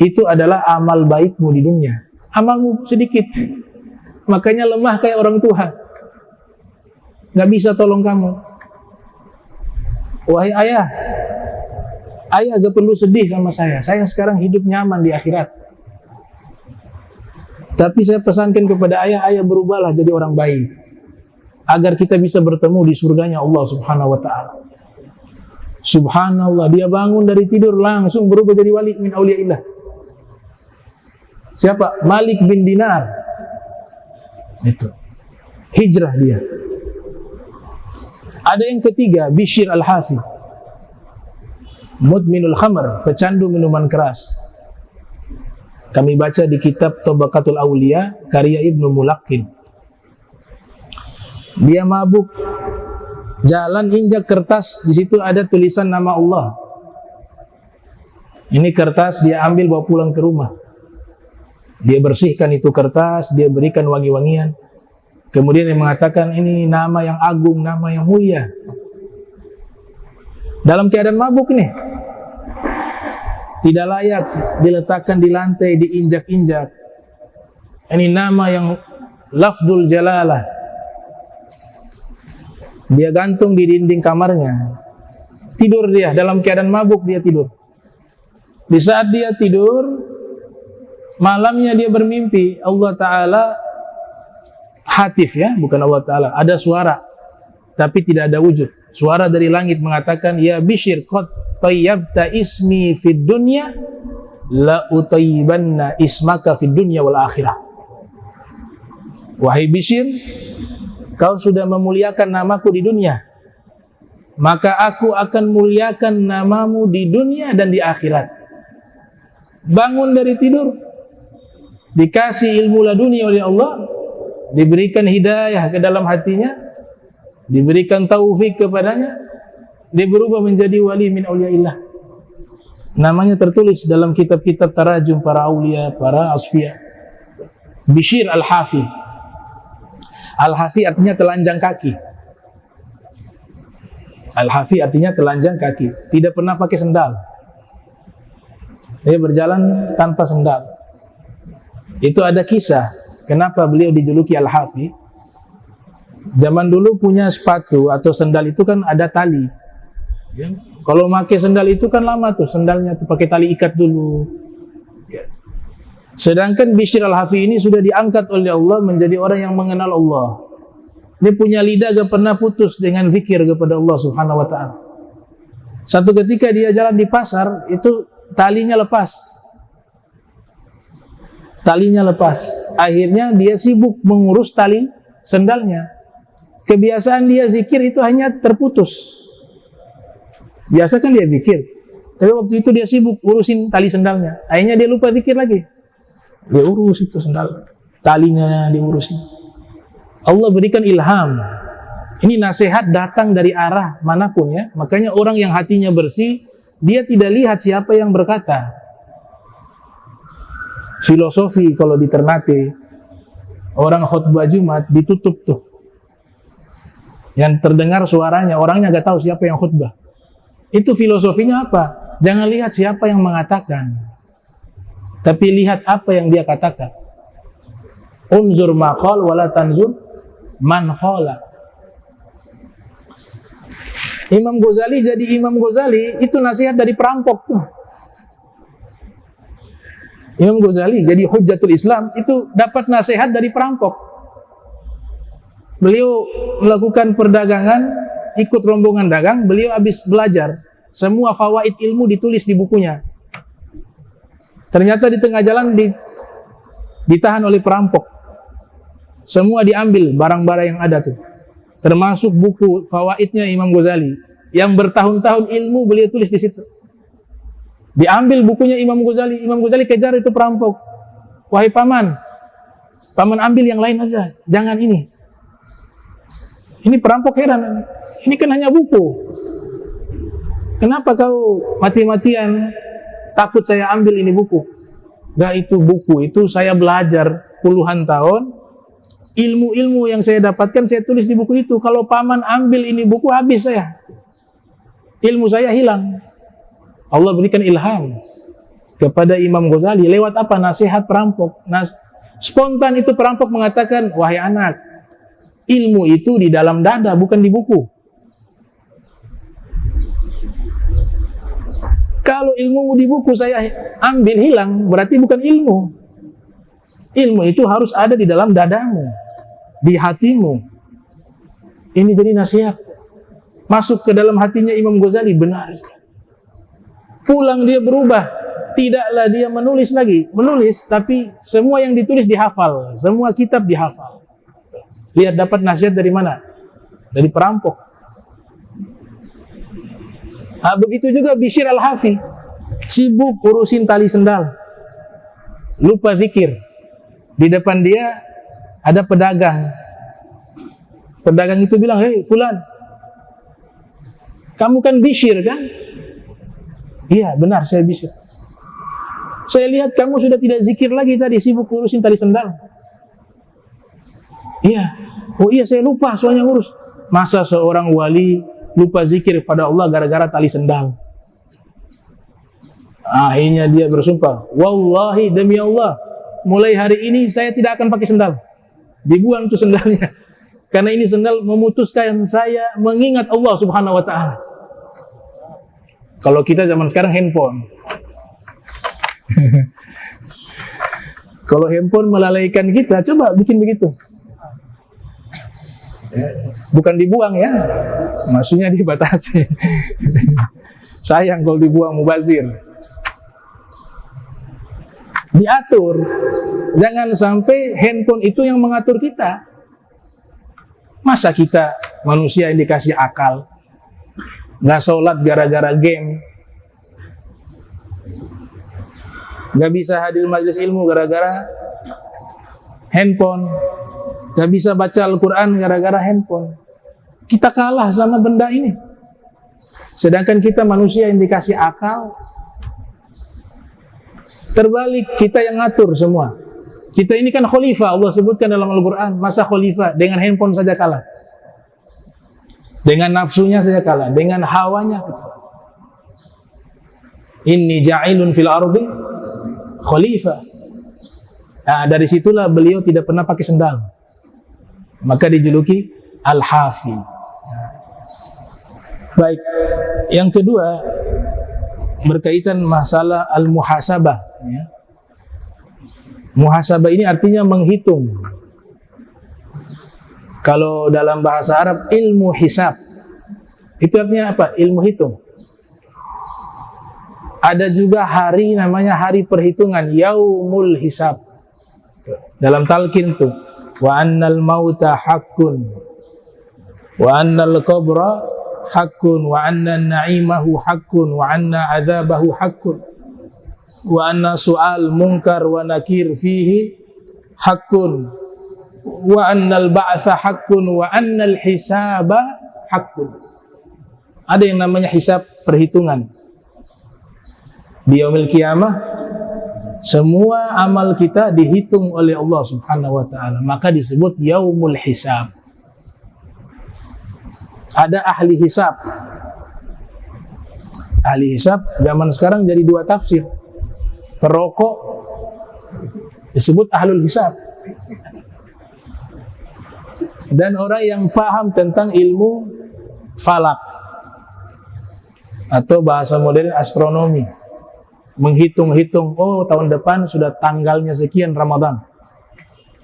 itu adalah amal baikmu di dunia. Amalmu sedikit. Makanya lemah kayak orang tua. Gak bisa tolong kamu. Wahai ayah, ayah gak perlu sedih sama saya. Saya sekarang hidup nyaman di akhirat. Tapi saya pesankan kepada ayah, ayah berubahlah jadi orang baik. Agar kita bisa bertemu di surganya Allah subhanahu wa ta'ala. Subhanallah, dia bangun dari tidur langsung berubah jadi wali min auliyaillah. Siapa? Malik bin Dinar. Itu. Hijrah dia. Ada yang ketiga, Bishr al-Hafi. Mudminul khamr, pecandu minuman keras. Kami baca di kitab Tabaqatul Auliya karya Ibnu Mulaqqin. Dia mabuk, jalan injak kertas, di situ ada tulisan nama Allah. Ini kertas dia ambil bawa pulang ke rumah. Dia bersihkan itu kertas, dia berikan wangi-wangian. Kemudian dia mengatakan ini nama yang agung, nama yang mulia. Dalam keadaan mabuk nih, tidak layak diletakkan di lantai, diinjak-injak. Ini nama yang lafzul jalalah. Dia gantung di dinding kamarnya. Tidur dia, dalam keadaan mabuk dia tidur. Di saat dia tidur, malamnya dia bermimpi Allah Ta'ala hatif ya, bukan Allah Ta'ala. Ada suara, tapi tidak ada wujud. Suara dari langit mengatakan, ya Bishr, qad tayyabta ismi fid dunya, la utayyibanna ismaka fid dunya wal akhirah. Wahai Bishr, kau sudah memuliakan namaku di dunia, maka aku akan muliakan namamu di dunia dan di akhirat. Bangun dari tidur, dikasih ilmu laduni oleh Allah, diberikan hidayah ke dalam hatinya, diberikan taufik kepadanya, dia berubah menjadi wali min auliyaillah. Namanya tertulis dalam kitab-kitab tarajum para aulia, para asfiya. Bishr al-Hafi. Al-Hafi artinya telanjang kaki. Al-Hafi artinya telanjang kaki. Tidak pernah pakai sendal. Dia berjalan tanpa sendal. Itu ada kisah. Kenapa beliau dijuluki Al-Hafi? Zaman dulu punya sepatu atau sendal itu kan ada tali. Ya. Kalau pakai sendal itu kan lama tuh. Sendalnya tuh pakai tali ikat dulu. Ya. Sedangkan Bishr al-Hafi ini sudah diangkat oleh Allah menjadi orang yang mengenal Allah. Dia punya lidah gak pernah putus dengan zikir kepada Allah Subhanahu wa ta'ala. Satu ketika dia jalan di pasar, itu talinya lepas. Talinya lepas. Akhirnya dia sibuk mengurus tali sendalnya. Kebiasaan dia zikir itu hanya terputus. Biasa kan dia zikir, tapi waktu itu dia sibuk urusin tali sendalnya. Akhirnya dia lupa zikir lagi. Dia urus itu sendal, talinya diurusin. Allah berikan ilham. Ini nasihat datang dari arah manapun ya. Makanya orang yang hatinya bersih, dia tidak lihat siapa yang berkata. Filosofi kalau di Ternate, orang khutbah Jumat ditutup tuh. Yang terdengar suaranya, orangnya gak tahu siapa yang khutbah. Itu filosofinya apa? Jangan lihat siapa yang mengatakan, tapi lihat apa yang dia katakan. Unzur maqal wala tanzur man qala. Imam Ghazali jadi Imam Ghazali itu nasihat dari perampok tuh. Imam Ghazali jadi Hujjatul Islam itu dapat nasihat dari perampok. Beliau melakukan perdagangan, ikut rombongan dagang, beliau habis belajar. Semua fawaid ilmu ditulis di bukunya. Ternyata di tengah jalan ditahan oleh perampok. Semua diambil barang-barang yang ada tuh. Termasuk buku fawaidnya Imam Ghazali yang bertahun-tahun ilmu beliau tulis di situ. Diambil bukunya Imam Ghazali. Imam Ghazali kejar itu perampok. Wahai paman, paman ambil yang lain aja, jangan ini. Ini perampok heran. Ini kan hanya buku. Kenapa kau mati-matian takut saya ambil ini buku? Gak, itu buku itu saya belajar puluhan tahun. Ilmu-ilmu yang saya dapatkan saya tulis di buku itu. Kalau paman ambil ini buku, habis saya. Ilmu saya hilang. Allah berikan ilham kepada Imam Ghazali lewat apa? Nasihat perampok. Spontan itu perampok mengatakan, wahai anak, ilmu itu di dalam dada, bukan di buku. Kalau ilmu di buku saya ambil hilang, berarti bukan ilmu. Ilmu itu harus ada di dalam dadamu, di hatimu. Ini jadi nasihat. Masuk ke dalam hatinya Imam Ghazali, benar. Pulang dia berubah. Tidaklah dia menulis lagi. Menulis, tapi semua yang ditulis dihafal. Semua kitab dihafal. Lihat dapat nasihat dari mana? Dari perampok. Nah, begitu juga Bishr Al-Hafi. Sibuk urusin tali sendal. Lupa zikir. Di depan dia ada pedagang. Pedagang itu bilang, hei fulan, kamu kan Bishr kan? Iya benar, saya Bishr. Saya lihat kamu sudah tidak zikir lagi tadi, sibuk urusin tali sendal. Iya. Oh iya, saya lupa soalnya ngurus. Masa seorang wali lupa zikir pada Allah gara-gara tali sendal? Akhirnya dia bersumpah, wallahi demi Allah, mulai hari ini saya tidak akan pakai sendal. Dibuang tuh sendalnya. Karena ini sendal memutuskan saya mengingat Allah Subhanahu wa ta'ala. Kalau kita zaman sekarang handphone. Kalau handphone melalaikan kita, coba bikin begitu. Bukan dibuang ya, maksudnya dibatasi. Sayang kalau dibuang, mubazir. Diatur. Jangan sampai handphone itu yang mengatur kita. Masa kita manusia yang dikasih akal, nggak sholat gara-gara game, nggak bisa hadir majelis ilmu gara-gara handphone, nggak bisa baca Al-Quran gara-gara handphone. Kita kalah sama benda ini. Sedangkan kita manusia yang dikasih akal. Terbalik, kita yang ngatur semua. Kita ini kan khalifah, Allah sebutkan dalam Al-Quran. Masa khalifah dengan handphone saja kalah, dengan nafsunya saja kalah, dengan hawanya. Inni ja'ilun fil ardi khalifah. Nah, dari situlah beliau tidak pernah pakai sendal, maka dijuluki Al-Hafi. Baik, yang kedua berkaitan masalah al-muhasabah ya. Muhasabah ini artinya menghitung. Kalau dalam bahasa Arab ilmu hisab, itu artinya apa? Ilmu hitung. Ada juga hari namanya hari perhitungan, yaumul hisab. Dalam talqin tuh, wa annal mauta haqqun wa annal qabra haqqun wa anna na'imahu haqqun wa anna adzabahu haqqun wa anna su'al munkar wa nakir fihi haqqun wa annal ba'tsa haqqun wa annal hisaba haqqun. Ada yang namanya hisab, perhitungan. Di yaumil qiyamah semua amal kita dihitung oleh Allah Subhanahu wa taala, maka disebut yaumul hisab. Ada ahli hisab. Ahli hisab zaman sekarang jadi dua tafsir. Perokok disebut ahlul hisab, dan orang yang paham tentang ilmu falak atau bahasa modern astronomi, menghitung-hitung, oh tahun depan sudah tanggalnya sekian Ramadan,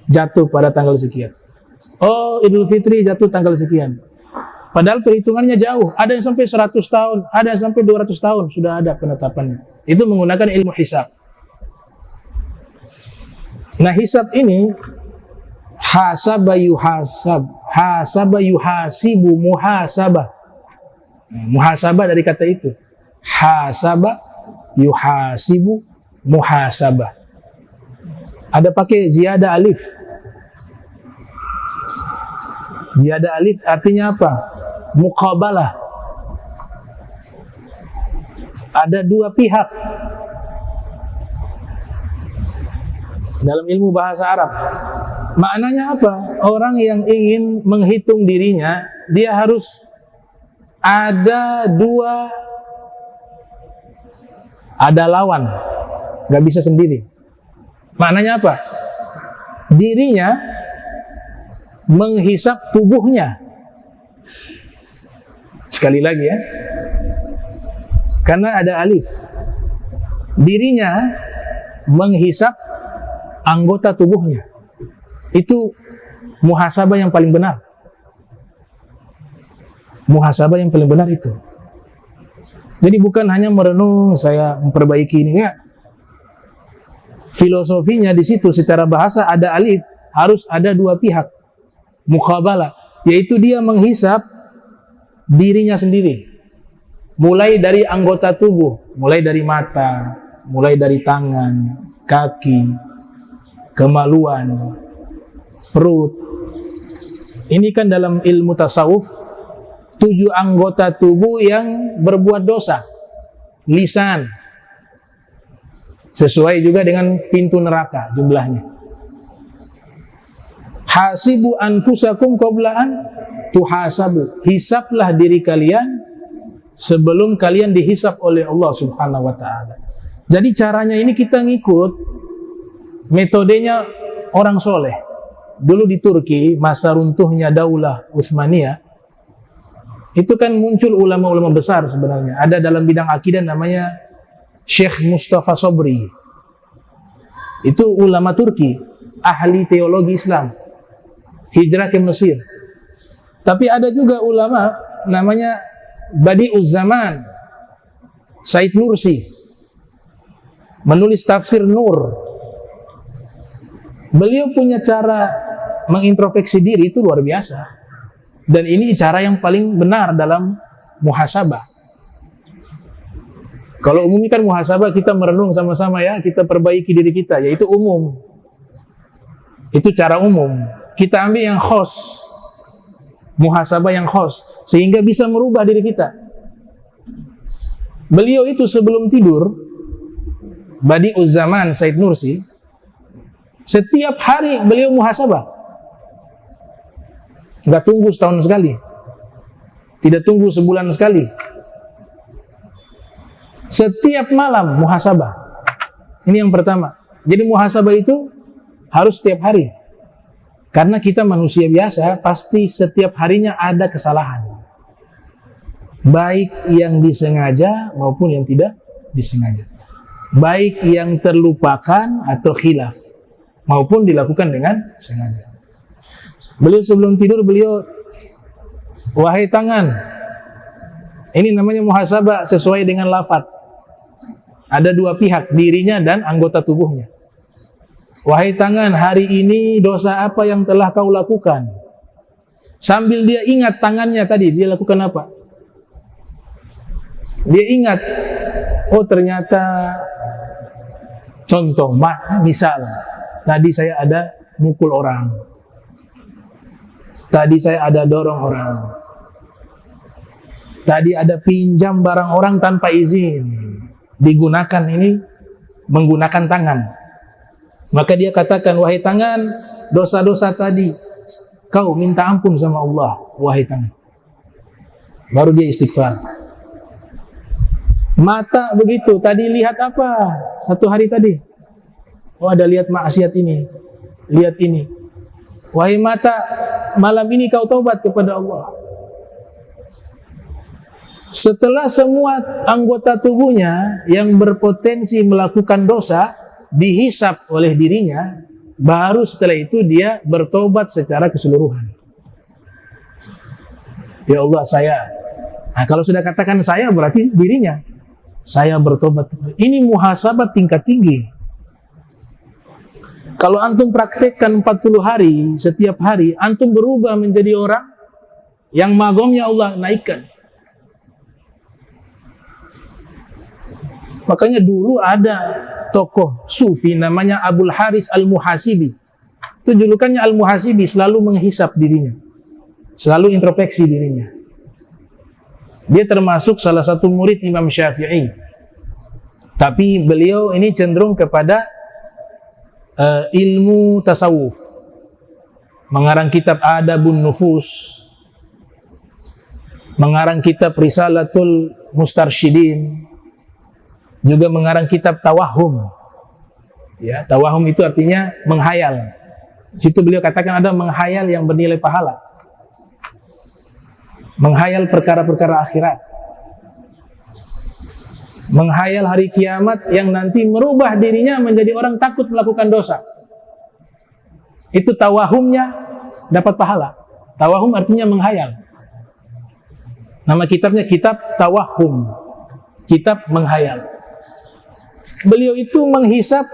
jatuh pada tanggal sekian, oh Idul Fitri jatuh tanggal sekian, padahal perhitungannya jauh, ada yang sampai 100 tahun, ada yang sampai 200 tahun sudah ada penetapannya. Itu menggunakan ilmu hisab. Nah, hisab ini hasaba yuhasab, hasaba yuhasibu, muhasabah. Muhasabah dari kata itu. Hasaba yuhasibu, muhasabah. Ada pakai ziyadah alif. Ziyadah alif artinya apa? Muqabalah. Ada dua pihak. Dalam ilmu bahasa Arab, maknanya apa? Orang yang ingin menghitung dirinya, dia harus ada dua, ada lawan, gak bisa sendiri. Maknanya apa? Dirinya menghisap tubuhnya. Sekali lagi ya, karena ada alif. Dirinya menghisap anggota tubuhnya. Itu muhasabah yang paling benar. Muhasabah yang paling benar itu. Jadi bukan hanya merenung, saya memperbaiki ini, enggak. Filosofinya di situ secara bahasa ada alif, harus ada dua pihak. Muqabalah, yaitu dia menghisap dirinya sendiri. Mulai dari anggota tubuh, mulai dari mata, mulai dari tangan, kaki, kemaluan, perut. Ini kan dalam ilmu tasawuf 7 anggota tubuh yang berbuat dosa. Lisan, sesuai juga dengan pintu neraka jumlahnya. Hasibu anfusakum qabla an tuhasabu. Hisablah diri kalian sebelum kalian dihisab oleh Allah Subhanahu wa taala. Jadi caranya ini kita ngikut metodenya orang soleh. Dulu di Turki, masa runtuhnya Daulah Utsmaniyah, itu kan muncul ulama-ulama besar sebenarnya. Ada dalam bidang akidah namanya Syekh Mustafa Sobri. Itu ulama Turki, ahli teologi Islam, hijrah ke Mesir. Tapi ada juga ulama namanya Badi'uz Zaman, Said Nursi, menulis tafsir Nur. Beliau punya cara mengintrospeksi diri itu luar biasa. Dan ini cara yang paling benar dalam muhasabah. Kalau umumnya kan muhasabah kita merenung sama-sama ya, kita perbaiki diri kita, yaitu umum. Itu cara umum. Kita ambil yang khos, muhasabah yang khos, sehingga bisa merubah diri kita. Beliau itu sebelum tidur, Badi'uz Zaman Said Nursi, setiap hari beliau muhasabah. Nggak tunggu setahun sekali, tidak tunggu sebulan sekali. Setiap malam muhasabah. Ini yang pertama. Jadi muhasabah itu harus setiap hari. Karena kita manusia biasa, pasti setiap harinya ada kesalahan. Baik yang disengaja maupun yang tidak disengaja. Baik yang terlupakan atau khilaf, maupun dilakukan dengan sengaja. Beliau sebelum tidur, beliau, wahai tangan, ini namanya muhasabah sesuai dengan lafaz. Ada dua pihak, dirinya dan anggota tubuhnya. Wahai tangan, hari ini dosa apa yang telah kau lakukan? Sambil dia ingat tangannya tadi, dia lakukan apa? Dia ingat, oh ternyata, contoh, misal, tadi saya ada mukul orang. Tadi saya ada dorong orang. Tadi ada pinjam barang orang tanpa izin. Digunakan ini, menggunakan tangan. Maka dia katakan, wahai tangan, dosa-dosa tadi, kau minta ampun sama Allah, wahai tangan. Baru dia istighfar. Mata begitu, tadi lihat apa? Satu hari tadi. Oh ada lihat maksiat ini, lihat ini. Wahai mata, malam ini kau taubat kepada Allah. Setelah semua anggota tubuhnya yang berpotensi melakukan dosa dihisap oleh dirinya, baru setelah itu dia bertobat secara keseluruhan. Ya Allah saya, nah kalau sudah katakan saya berarti dirinya, saya bertobat. Ini muhasabah tingkat tinggi. Kalau antum praktekkan 40 hari, setiap hari antum berubah menjadi orang yang magomnya Allah naikkan. Makanya dulu ada tokoh sufi namanya Abul Haris Al-Muhasibi. Itu julukannya Al-Muhasibi, selalu menghisap dirinya, selalu introspeksi dirinya. Dia termasuk salah satu murid Imam Syafi'i. Tapi beliau ini cenderung kepada ilmu tasawuf. Mengarang kitab Adabun Nufus, mengarang kitab Risalatul Mustarsyidin, juga mengarang kitab Tawahum. Ya, Tawahum itu artinya menghayal. Situ beliau katakan ada menghayal yang bernilai pahala. Menghayal perkara-perkara akhirat. Menghayal hari kiamat yang nanti merubah dirinya menjadi orang takut melakukan dosa. Itu tawahumnya dapat pahala. Tawahum artinya menghayal. Nama kitabnya kitab Tawahum. Kitab menghayal. Beliau itu menghisap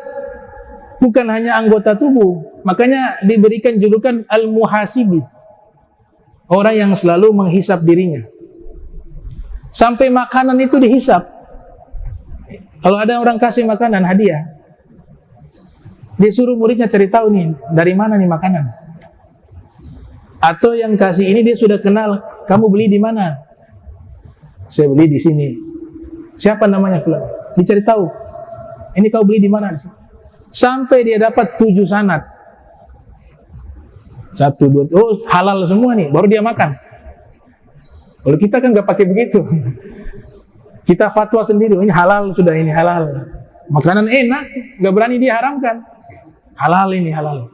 bukan hanya anggota tubuh, makanya diberikan julukan Al-Muhasibi, orang yang selalu menghisap dirinya. Sampai makanan itu dihisap. Kalau ada orang kasih makanan hadiah, dia suruh muridnya cari tahu nih dari mana nih makanan. Atau yang kasih ini dia sudah kenal, kamu beli di mana? Saya beli di sini. Siapa namanya fulan? Dicari tahu. Ini kau beli di mana? Sampai dia dapat 7 sanad. 1, 2, oh halal semua nih, baru dia makan. Kalau kita kan nggak pakai begitu. Kita fatwa sendiri, ini halal sudah, ini halal. Makanan enak, nggak berani dia haramkan. Halal ini halal.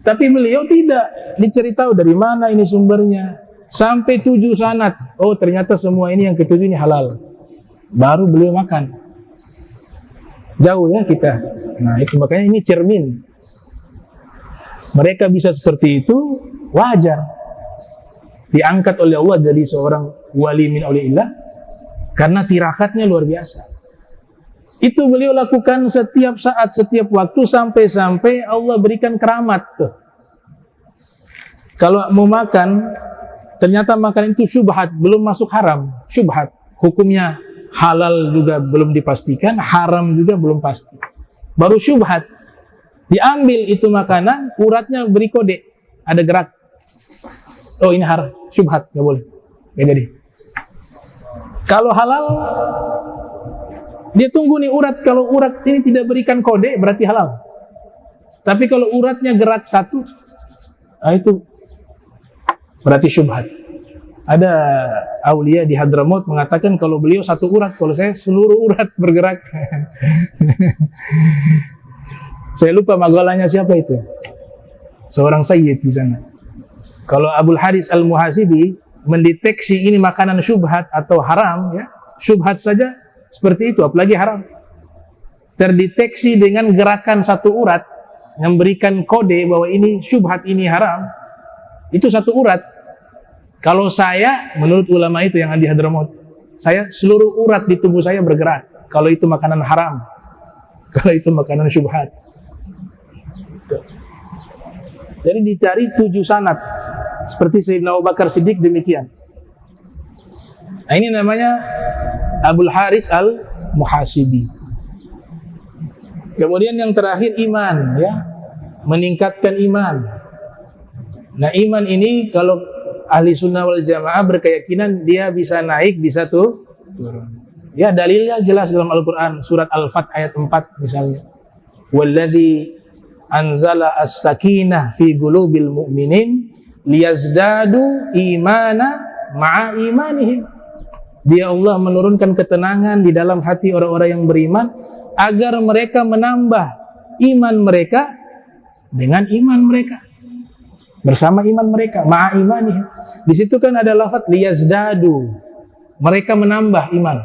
Tapi beliau tidak, dicari tahu dari mana ini sumbernya. Sampai 7 sanad. Oh ternyata semua ini yang ke-7 ini halal. Baru beliau makan. Jauh ya kita. Nah itu makanya ini cermin. Mereka bisa seperti itu wajar. Diangkat oleh Allah jadi seorang wali min auliillah karena tirakatnya luar biasa. Itu beliau lakukan setiap saat, setiap waktu sampai-sampai Allah berikan keramat tuh. Kalau mau makan, ternyata makanan itu syubhat, belum masuk haram, syubhat. Hukumnya halal juga belum dipastikan, haram juga belum pasti. Baru syubhat. Diambil itu makanan, uratnya beri kode, ada gerak. Oh ini haram, syubhat, nggak boleh, nggak jadi. Kalau halal, dia tunggu nih urat. Kalau urat ini tidak berikan kode, berarti halal. Tapi kalau uratnya gerak satu, nah itu berarti syubhat. Ada aulia di Hadramaut mengatakan kalau beliau satu urat, kalau saya seluruh urat bergerak. Saya lupa magolanya siapa itu. Seorang sayyid di sana. Kalau Abul Haris Al-Muhasibi mendeteksi ini makanan syubhat atau haram, ya, syubhat saja seperti itu, apalagi haram. Terdeteksi dengan gerakan satu urat, memberikan kode bahwa ini syubhat, ini haram, itu satu urat. Kalau saya, menurut ulama itu yang di Hadramaut, saya seluruh urat di tubuh saya bergerak. Kalau itu makanan haram, kalau itu makanan syubhat. Jadi dicari 7 sanad. Seperti Sayyidina Abu Bakar Siddiq demikian. Nah, ini namanya Abul Haris Al-Muhasibi. Kemudian yang terakhir iman, ya, meningkatkan iman. Nah, iman ini kalau ahli sunnah wal jamaah berkeyakinan dia bisa naik, bisa turun. Ya, dalilnya jelas dalam Al-Quran, surat Al-Fath ayat 4 misalnya. Walladzi anzala as-sakinah fi qulubil mu'minin liyazdadu imana ma'a imanihim. Dia Allah menurunkan ketenangan di dalam hati orang-orang yang beriman agar mereka menambah iman mereka dengan iman mereka, bersama iman mereka, ma'a imanihim. Di situ kan ada lafaz liyazdadu, mereka menambah iman.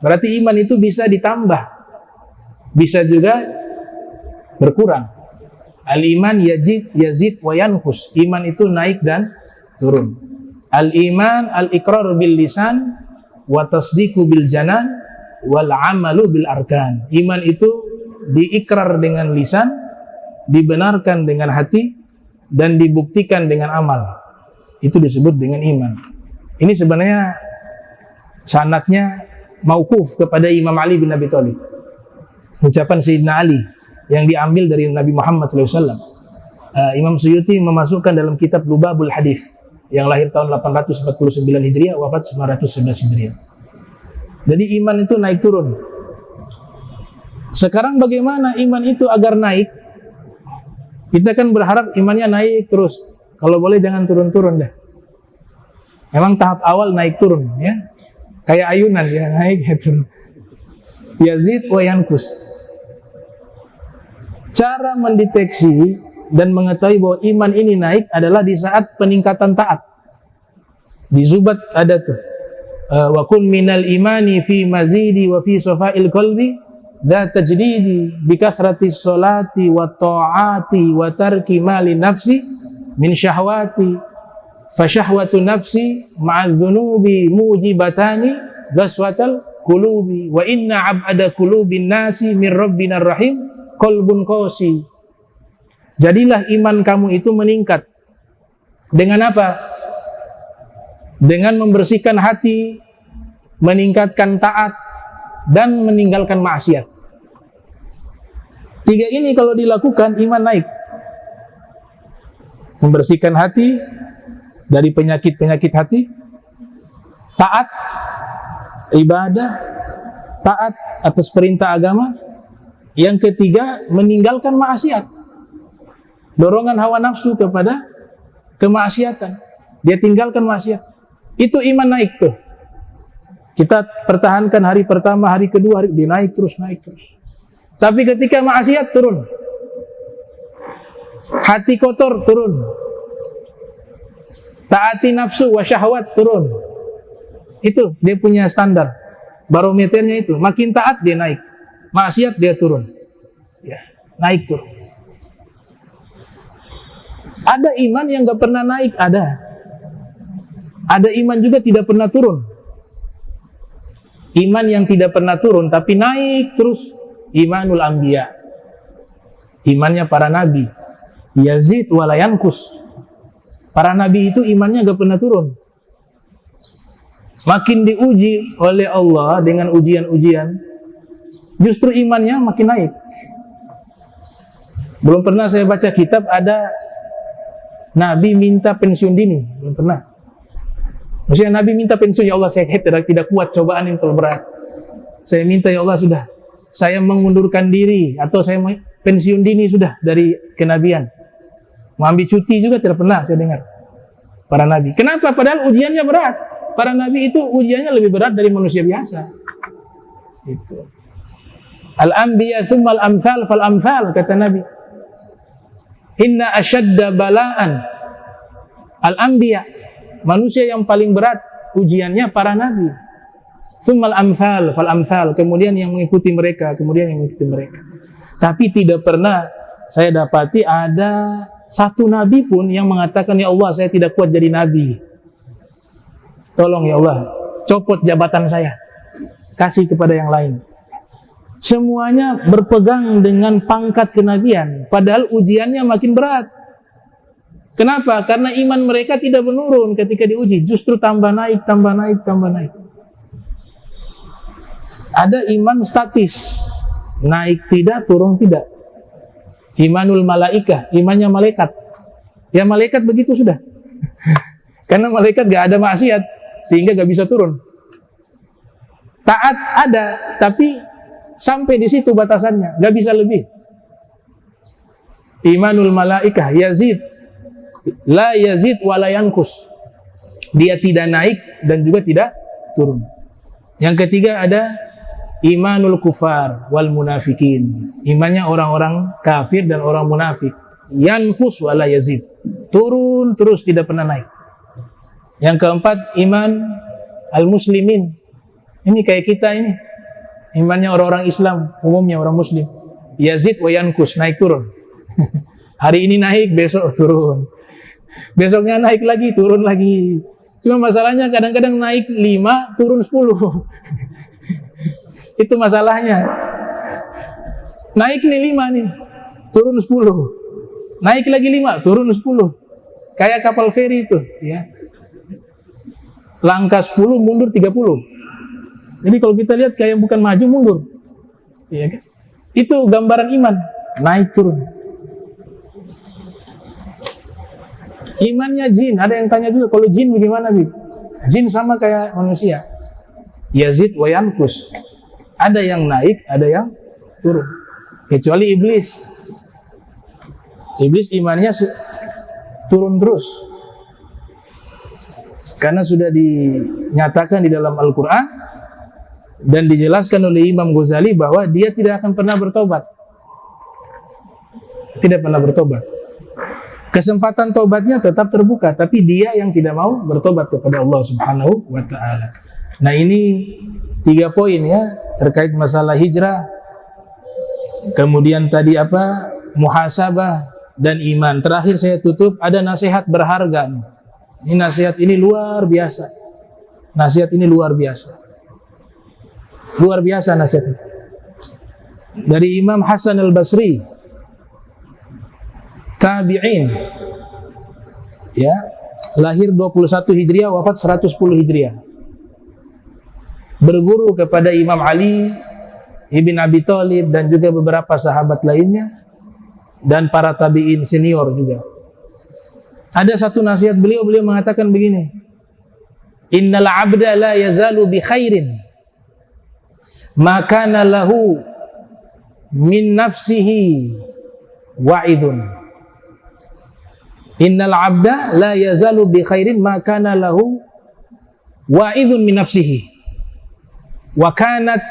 Berarti iman itu bisa ditambah, bisa juga berkurang. Al-iman yazid wa yanqus. Iman itu naik dan turun. Al-iman al-iqrar bil lisan wa tasdiqu bil janan wal amalu bil arkan. Iman itu diikrar dengan lisan, dibenarkan dengan hati, dan dibuktikan dengan amal. Itu disebut dengan iman. Ini sebenarnya sanadnya mauquf kepada Imam Ali bin Abi Thalib. Ucapan Sayyidina Ali yang diambil dari Nabi Muhammad SAW. Imam Suyuti memasukkan dalam kitab Lubabul Hadith, yang lahir tahun 849 Hijriah, wafat 911 Hijriah. Jadi iman itu naik turun. Sekarang bagaimana iman itu agar naik? Kita kan berharap imannya naik terus. Kalau boleh jangan turun-turun deh. Memang tahap awal naik turun, ya. Kayak ayunan, ya, naik ya turun. Yazid wa yankus. Cara mendeteksi dan mengetahui bahwa iman ini naik adalah di saat peningkatan taat. Di Zubat ada tuh. Wa kun minal imani fi mazidi wa fi safa'il qalbi dza tajdidi bi kathrati sholati wa ta'ati wa tarki mali nafsi min syahwati fa syahwatu nafsi ma'a dzunubi mujibatani ghaswatal qulubi wa inna ab'ada qulubin nasi min rabbinar rahim qalbun qasi. Jadilah iman kamu itu meningkat. Dengan apa? Dengan membersihkan hati, meningkatkan taat, dan meninggalkan maksiat. 3 ini kalau dilakukan, iman naik. Membersihkan hati dari penyakit-penyakit hati, taat, ibadah, taat atas perintah agama. Yang ketiga, meninggalkan maksiat. Dorongan hawa nafsu kepada kemaksiatan. Dia tinggalkan maksiat. Itu iman naik tuh. Kita pertahankan hari pertama, hari kedua, dia naik terus, naik terus. Tapi ketika maksiat turun. Hati kotor turun. Taati nafsu wa syahwat turun. Itu dia punya standar. Barometernya itu. Makin taat dia naik. Maksiat dia turun. Ya, naik turun. Ada iman yang gak pernah naik, ada. Ada iman juga tidak pernah turun. Iman yang tidak pernah turun tapi naik terus, imanul anbiya. Imannya para nabi. Yazid wa la yanqus. Para nabi itu imannya gak pernah turun. Makin diuji oleh Allah dengan ujian-ujian, justru imannya makin naik. Belum pernah saya baca kitab ada nabi minta pensiun dini, belum pernah. Maksudnya Nabi minta pensiun, ya Allah saya tidak kuat cobaan yang terlalu berat. Saya minta ya Allah sudah, saya mengundurkan diri atau saya pensiun dini sudah dari kenabian. Mau ambil cuti juga tidak pernah saya dengar para nabi. Kenapa? Padahal ujiannya berat. Para nabi itu ujiannya lebih berat dari manusia biasa. Itu. Al-anbiya tsumma al-amsal fal-amsal, kata Nabi. Inna asyadda bala'an al-anbiya. Manusia yang paling berat ujiannya para nabi. Tsummal amsal fal amsal, kemudian yang mengikuti mereka, kemudian yang mengikuti mereka. Tapi tidak pernah saya dapati ada satu nabi pun yang mengatakan, ya Allah, saya tidak kuat jadi nabi. Tolong ya Allah, copot jabatan saya, kasih kepada yang lain. Semuanya berpegang dengan pangkat kenabian, padahal ujiannya makin berat. Kenapa? Karena iman mereka tidak menurun ketika diuji, justru tambah naik, tambah naik, tambah naik. Ada iman statis, naik tidak, turun tidak. Imanul malaikah, imannya malaikat. Ya malaikat begitu sudah. Karena malaikat gak ada maksiat, sehingga gak bisa turun. Taat ada, tapi sampai di situ batasannya, gak bisa lebih. Imanul malaikah yazid, la yazid wa la yankus. Dia tidak naik dan juga tidak turun. Yang ketiga ada imanul kufar wal munafikin. Imannya orang-orang kafir dan orang munafik. Yankus wa la yazid. Turun terus, tidak pernah naik. Yang keempat iman al muslimin. Ini kayak kita ini. Imannya orang-orang Islam, umumnya orang muslim. Yazid wa yankus, naik turun. Hari ini naik, besok turun. Besoknya naik lagi, turun lagi. Cuma masalahnya kadang-kadang naik 5, turun 10. Itu masalahnya. Naik nih 5 nih, turun 10. Naik lagi 5, turun 10. Kayak kapal feri itu, ya. Langkah 10, mundur 30. Jadi kalau kita lihat kayak bukan maju, mundur. Ya kan? Itu gambaran iman, naik turun. Imannya jin, ada yang tanya juga, kalau jin bagaimana, Bib? Jin sama kayak manusia. Yazid wa yankus. Ada yang naik, ada yang turun. Kecuali iblis. Iblis imannya turun terus. Karena sudah dinyatakan di dalam Al-Quran dan dijelaskan oleh Imam Ghazali bahwa dia tidak akan pernah bertobat. Tidak pernah bertobat. Kesempatan tobatnya tetap terbuka, tapi dia yang tidak mau bertobat kepada Allah Subhanahu wa ta'ala. Nah, ini 3 poin ya, terkait masalah hijrah. Kemudian tadi apa? Muhasabah dan iman. Terakhir saya tutup, ada nasihat berharga. Ini nasihat ini luar biasa. Nasihat ini luar biasa. Luar biasa nasihat ini. Dari Imam Hasan al-Basri, tabi'in, ya, lahir 21 Hijriah, wafat 110 Hijriah. Berguru kepada Imam Ali Ibn Abi Thalib dan juga beberapa sahabat lainnya dan para tabi'in senior juga. Ada satu nasihat beliau mengatakan begini, innal abda la yazalu bi khairin ma kana lahu min nafsihi wa'idun. Innal abda la yazalu bi khairin ma kana lahu wa'idun min nafsihi wa kanat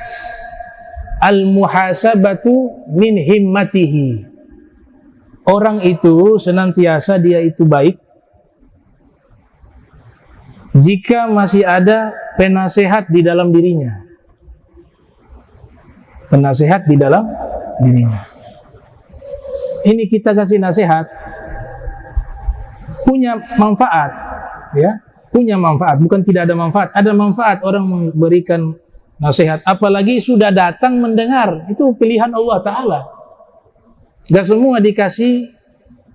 al muhasabatu min himmatihi. Orang itu senantiasa dia itu baik jika masih ada penasehat di dalam dirinya. Penasehat di dalam dirinya. Ini kita kasih nasihat punya manfaat, ya, punya manfaat, bukan tidak ada manfaat. Ada manfaat orang memberikan nasihat, apalagi sudah datang mendengar, itu pilihan Allah Ta'ala. Gak semua dikasih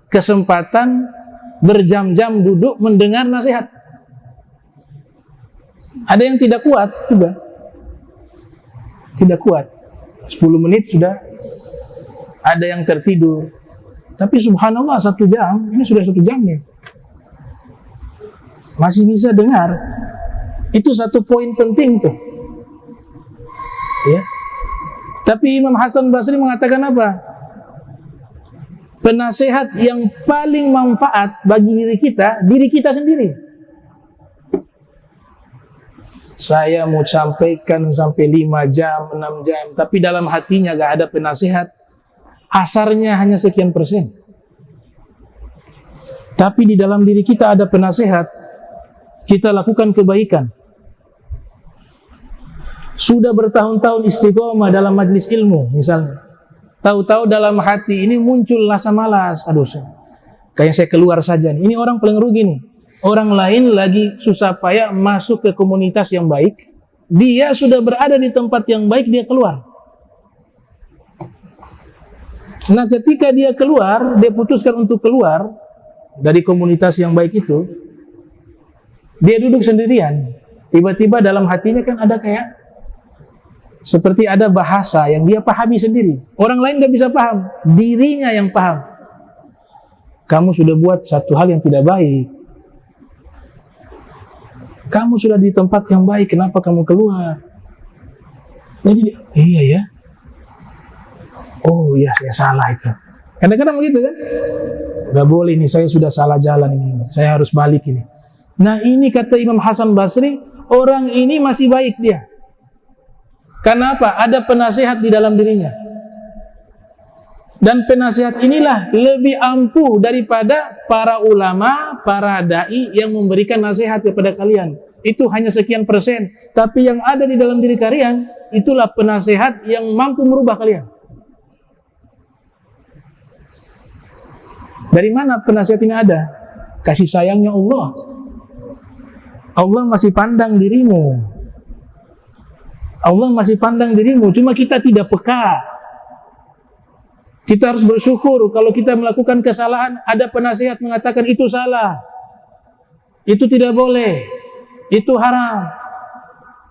kesempatan berjam-jam duduk mendengar nasihat. Ada yang tidak kuat juga, tidak kuat, 10 menit sudah ada yang tertidur. Tapi subhanallah 1 jam, ini sudah 1 jam nih, masih bisa dengar. Itu satu poin penting tuh, ya. Tapi Imam Hasan Basri mengatakan apa? Penasehat yang paling manfaat bagi diri kita sendiri. Saya mau sampaikan sampai 5 jam, 6 jam, tapi dalam hatinya gak ada penasehat, asarnya hanya sekian persen. Tapi di dalam diri kita ada penasehat, kita lakukan kebaikan. Sudah bertahun-tahun istiqomah dalam majlis ilmu misalnya, Tahu-tahu dalam hati ini muncul rasa malas. Aduh, kayak saya keluar saja nih. Ini orang paling rugi nih. Orang lain lagi susah payah masuk ke komunitas yang baik. Dia sudah berada di tempat yang baik, dia keluar. Nah, ketika dia keluar, dia putuskan untuk keluar dari komunitas yang baik itu. Dia duduk sendirian. Tiba-tiba dalam hatinya kan ada kayak seperti ada bahasa yang dia pahami sendiri. Orang lain gak bisa paham, dirinya yang paham. Kamu sudah buat satu hal yang tidak baik. Kamu sudah di tempat yang baik, kenapa kamu keluar? Jadi, iya ya. Oh iya, saya salah itu. Kadang-kadang begitu kan? Gak boleh ini, saya sudah salah jalan ini. Saya harus balik ini. Nah ini kata Imam Hasan Basri, orang ini masih baik dia. Kenapa? Ada penasehat di dalam dirinya. Dan penasehat inilah lebih ampuh daripada para ulama, para da'i yang memberikan nasihat kepada kalian. Itu hanya sekian persen. Tapi yang ada di dalam diri kalian, itulah penasehat yang mampu merubah kalian. Dari mana penasehat ini ada? Kasih sayangnya Allah. Allah masih pandang dirimu. Allah masih pandang dirimu, cuma kita tidak peka. Kita harus bersyukur kalau kita melakukan kesalahan, ada penasehat mengatakan itu salah, itu tidak boleh, itu haram.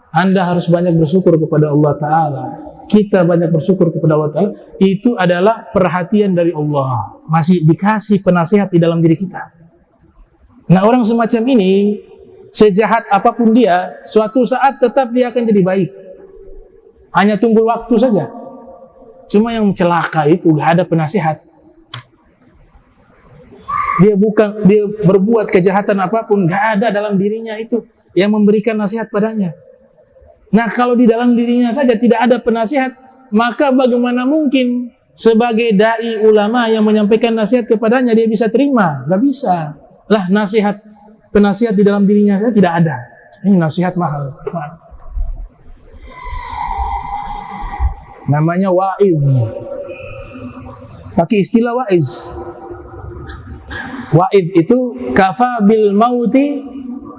Anda harus banyak bersyukur kepada Allah Ta'ala. Kita banyak bersyukur kepada Allah Ta'ala. Itu adalah perhatian dari Allah. Masih dikasih penasehat di dalam diri kita. Nah, orang semacam ini, sejahat apapun dia, suatu saat tetap dia akan jadi baik. Hanya tunggu waktu saja. Cuma yang celaka itu gak ada penasehat. Dia berbuat kejahatan apapun, gak ada dalam dirinya itu yang memberikan nasihat padanya. Nah, kalau di dalam dirinya saja tidak ada penasehat, maka bagaimana mungkin sebagai dai ulama yang menyampaikan nasihat kepadanya dia bisa terima? Gak bisa. Lah, penasihat di dalam dirinya saja tidak ada. Ini nasihat mahal. Namanya wa'iz. Pakai istilah wa'iz. Wa'iz itu kafa bil mauti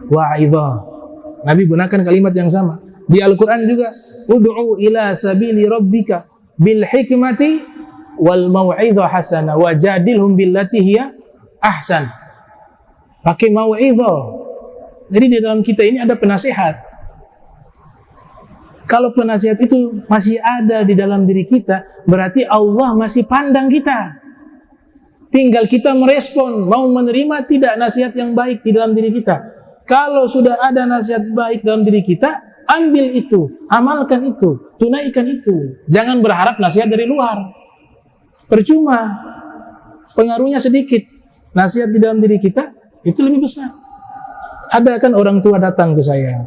wa'idha. Nabi gunakan kalimat yang sama. Di Al-Quran juga, ud'u ila sabili rabbika bil hikmati wal mau'idha hasana wajadilhum billati hiya ahsan. Pakai mau'idha. Jadi di dalam kita ini ada penasehat. Kalau penasihat itu masih ada di dalam diri kita, berarti Allah masih pandang kita. Tinggal kita merespon, mau menerima tidak nasihat yang baik di dalam diri kita. Kalau sudah ada nasihat baik dalam diri kita, ambil itu, amalkan itu, tunaikan itu. Jangan berharap nasihat dari luar. Percuma, pengaruhnya sedikit. Nasihat di dalam diri kita, itu lebih besar. Ada kan orang tua datang ke saya,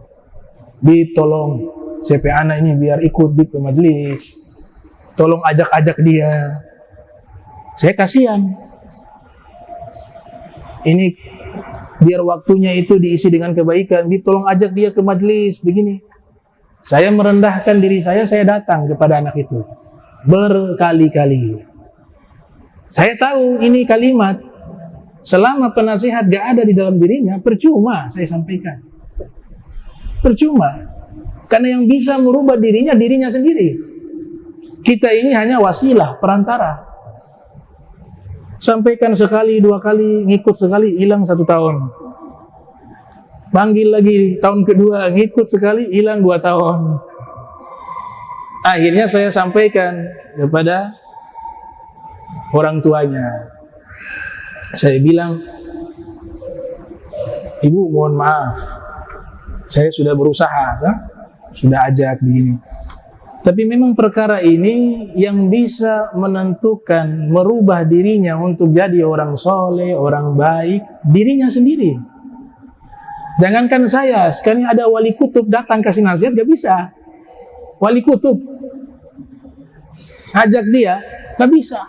ditolong. CP anak ini biar ikut di majelis, tolong ajak-ajak dia. Saya kasihan. Ini biar waktunya itu diisi dengan kebaikan, tolong ajak dia ke majelis begini. Saya merendahkan diri saya datang kepada anak itu berkali-kali. Saya tahu ini kalimat selama penasihat gak ada di dalam dirinya, percuma saya sampaikan. Percuma. Karena yang bisa merubah dirinya sendiri. Kita ini hanya wasilah, perantara. Sampaikan sekali, 2 kali, ngikut sekali, hilang 1 tahun. Panggil lagi tahun kedua, ngikut sekali, hilang 2 tahun. Akhirnya saya sampaikan kepada orang tuanya. Saya bilang, Ibu mohon maaf, saya sudah berusaha, sudah ajak begini. Tapi memang perkara ini yang bisa menentukan, merubah dirinya untuk jadi orang soleh, orang baik, dirinya sendiri. Jangankan saya, sekarang ada wali kutub datang kasih nasihat, gak bisa. Wali kutub ajak dia, gak bisa.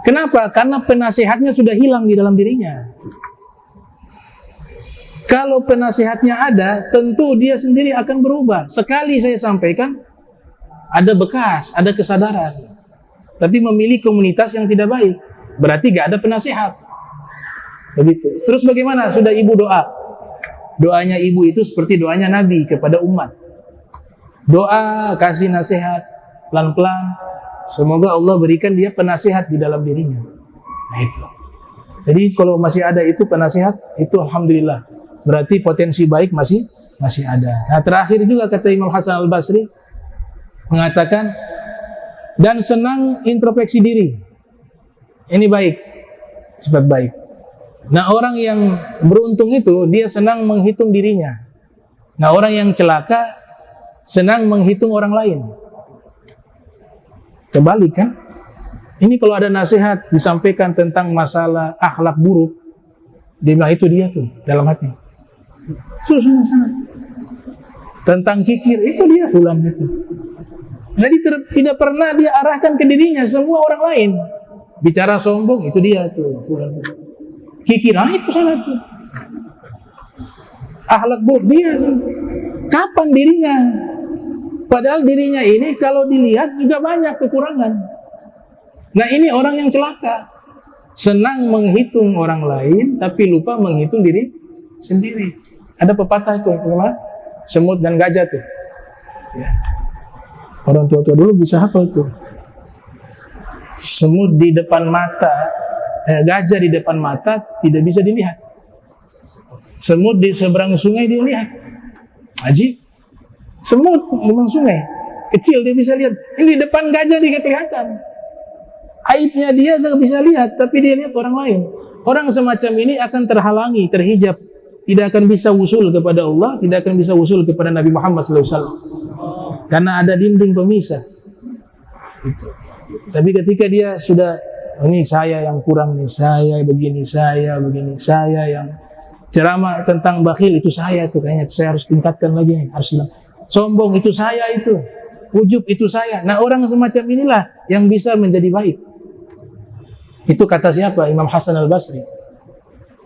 Kenapa? Karena penasehatnya sudah hilang di dalam dirinya. Kalau penasehatnya ada, tentu dia sendiri akan berubah. Sekali saya sampaikan, ada bekas, ada kesadaran. tapi memilih komunitas yang tidak baik, berarti gak ada penasehat. Begitu. Terus bagaimana? Sudah ibu doa. Doanya ibu itu seperti doanya Nabi kepada umat. Doa, kasih nasihat, pelan-pelan. Semoga Allah berikan dia penasehat di dalam dirinya. Nah itu. Jadi kalau masih ada itu penasehat, itu alhamdulillah. Berarti potensi baik masih ada. Nah terakhir juga kata Imam Hasan Al-Basri mengatakan, dan senang introspeksi diri. Ini baik, sifat baik. Nah orang yang beruntung itu dia senang menghitung dirinya. Nah orang yang celaka senang menghitung orang lain. Kebalik kan? Ini kalau ada nasihat disampaikan tentang masalah akhlak buruk, dia bilang itu dia tuh dalam hati. Susah. Tentang kikir itu dia fulan itu. Jadi tidak pernah dia arahkan ke dirinya, semua orang lain. Bicara sombong itu dia tuh fulan. Kikir itu salah tuh. Akhlak buruk dia. Kapan dirinya? Padahal dirinya ini kalau dilihat juga banyak kekurangan. Nah ini orang yang celaka. Senang menghitung orang lain tapi lupa menghitung diri sendiri. Ada pepatah itu, bagaimana? Semut dan gajah tuh. Ya. Orang tua-tua dulu bisa hafal tuh. Semut di depan mata, gajah di depan mata tidak bisa dilihat. Semut di seberang sungai dia lihat. Ajib. Semut di seberang sungai, kecil dia bisa lihat. Ini di depan gajah dia kelihatan. Aibnya dia nggak bisa lihat, tapi dia lihat orang lain. Orang semacam ini akan terhalangi, terhijab, tidak akan bisa usul kepada Allah, tidak akan bisa usul kepada Nabi Muhammad SAW. Karena ada dinding pemisah. Itu. Tapi ketika dia sudah, ini saya yang kurang nih, saya begini, saya yang ceramah tentang bakhil itu saya tuh kayaknya saya harus tingkatkan lagi nih, harus bilang sombong itu saya itu, ujub itu saya. Nah orang semacam inilah yang bisa menjadi baik. Itu kata siapa? Imam Hasan Al-Basri.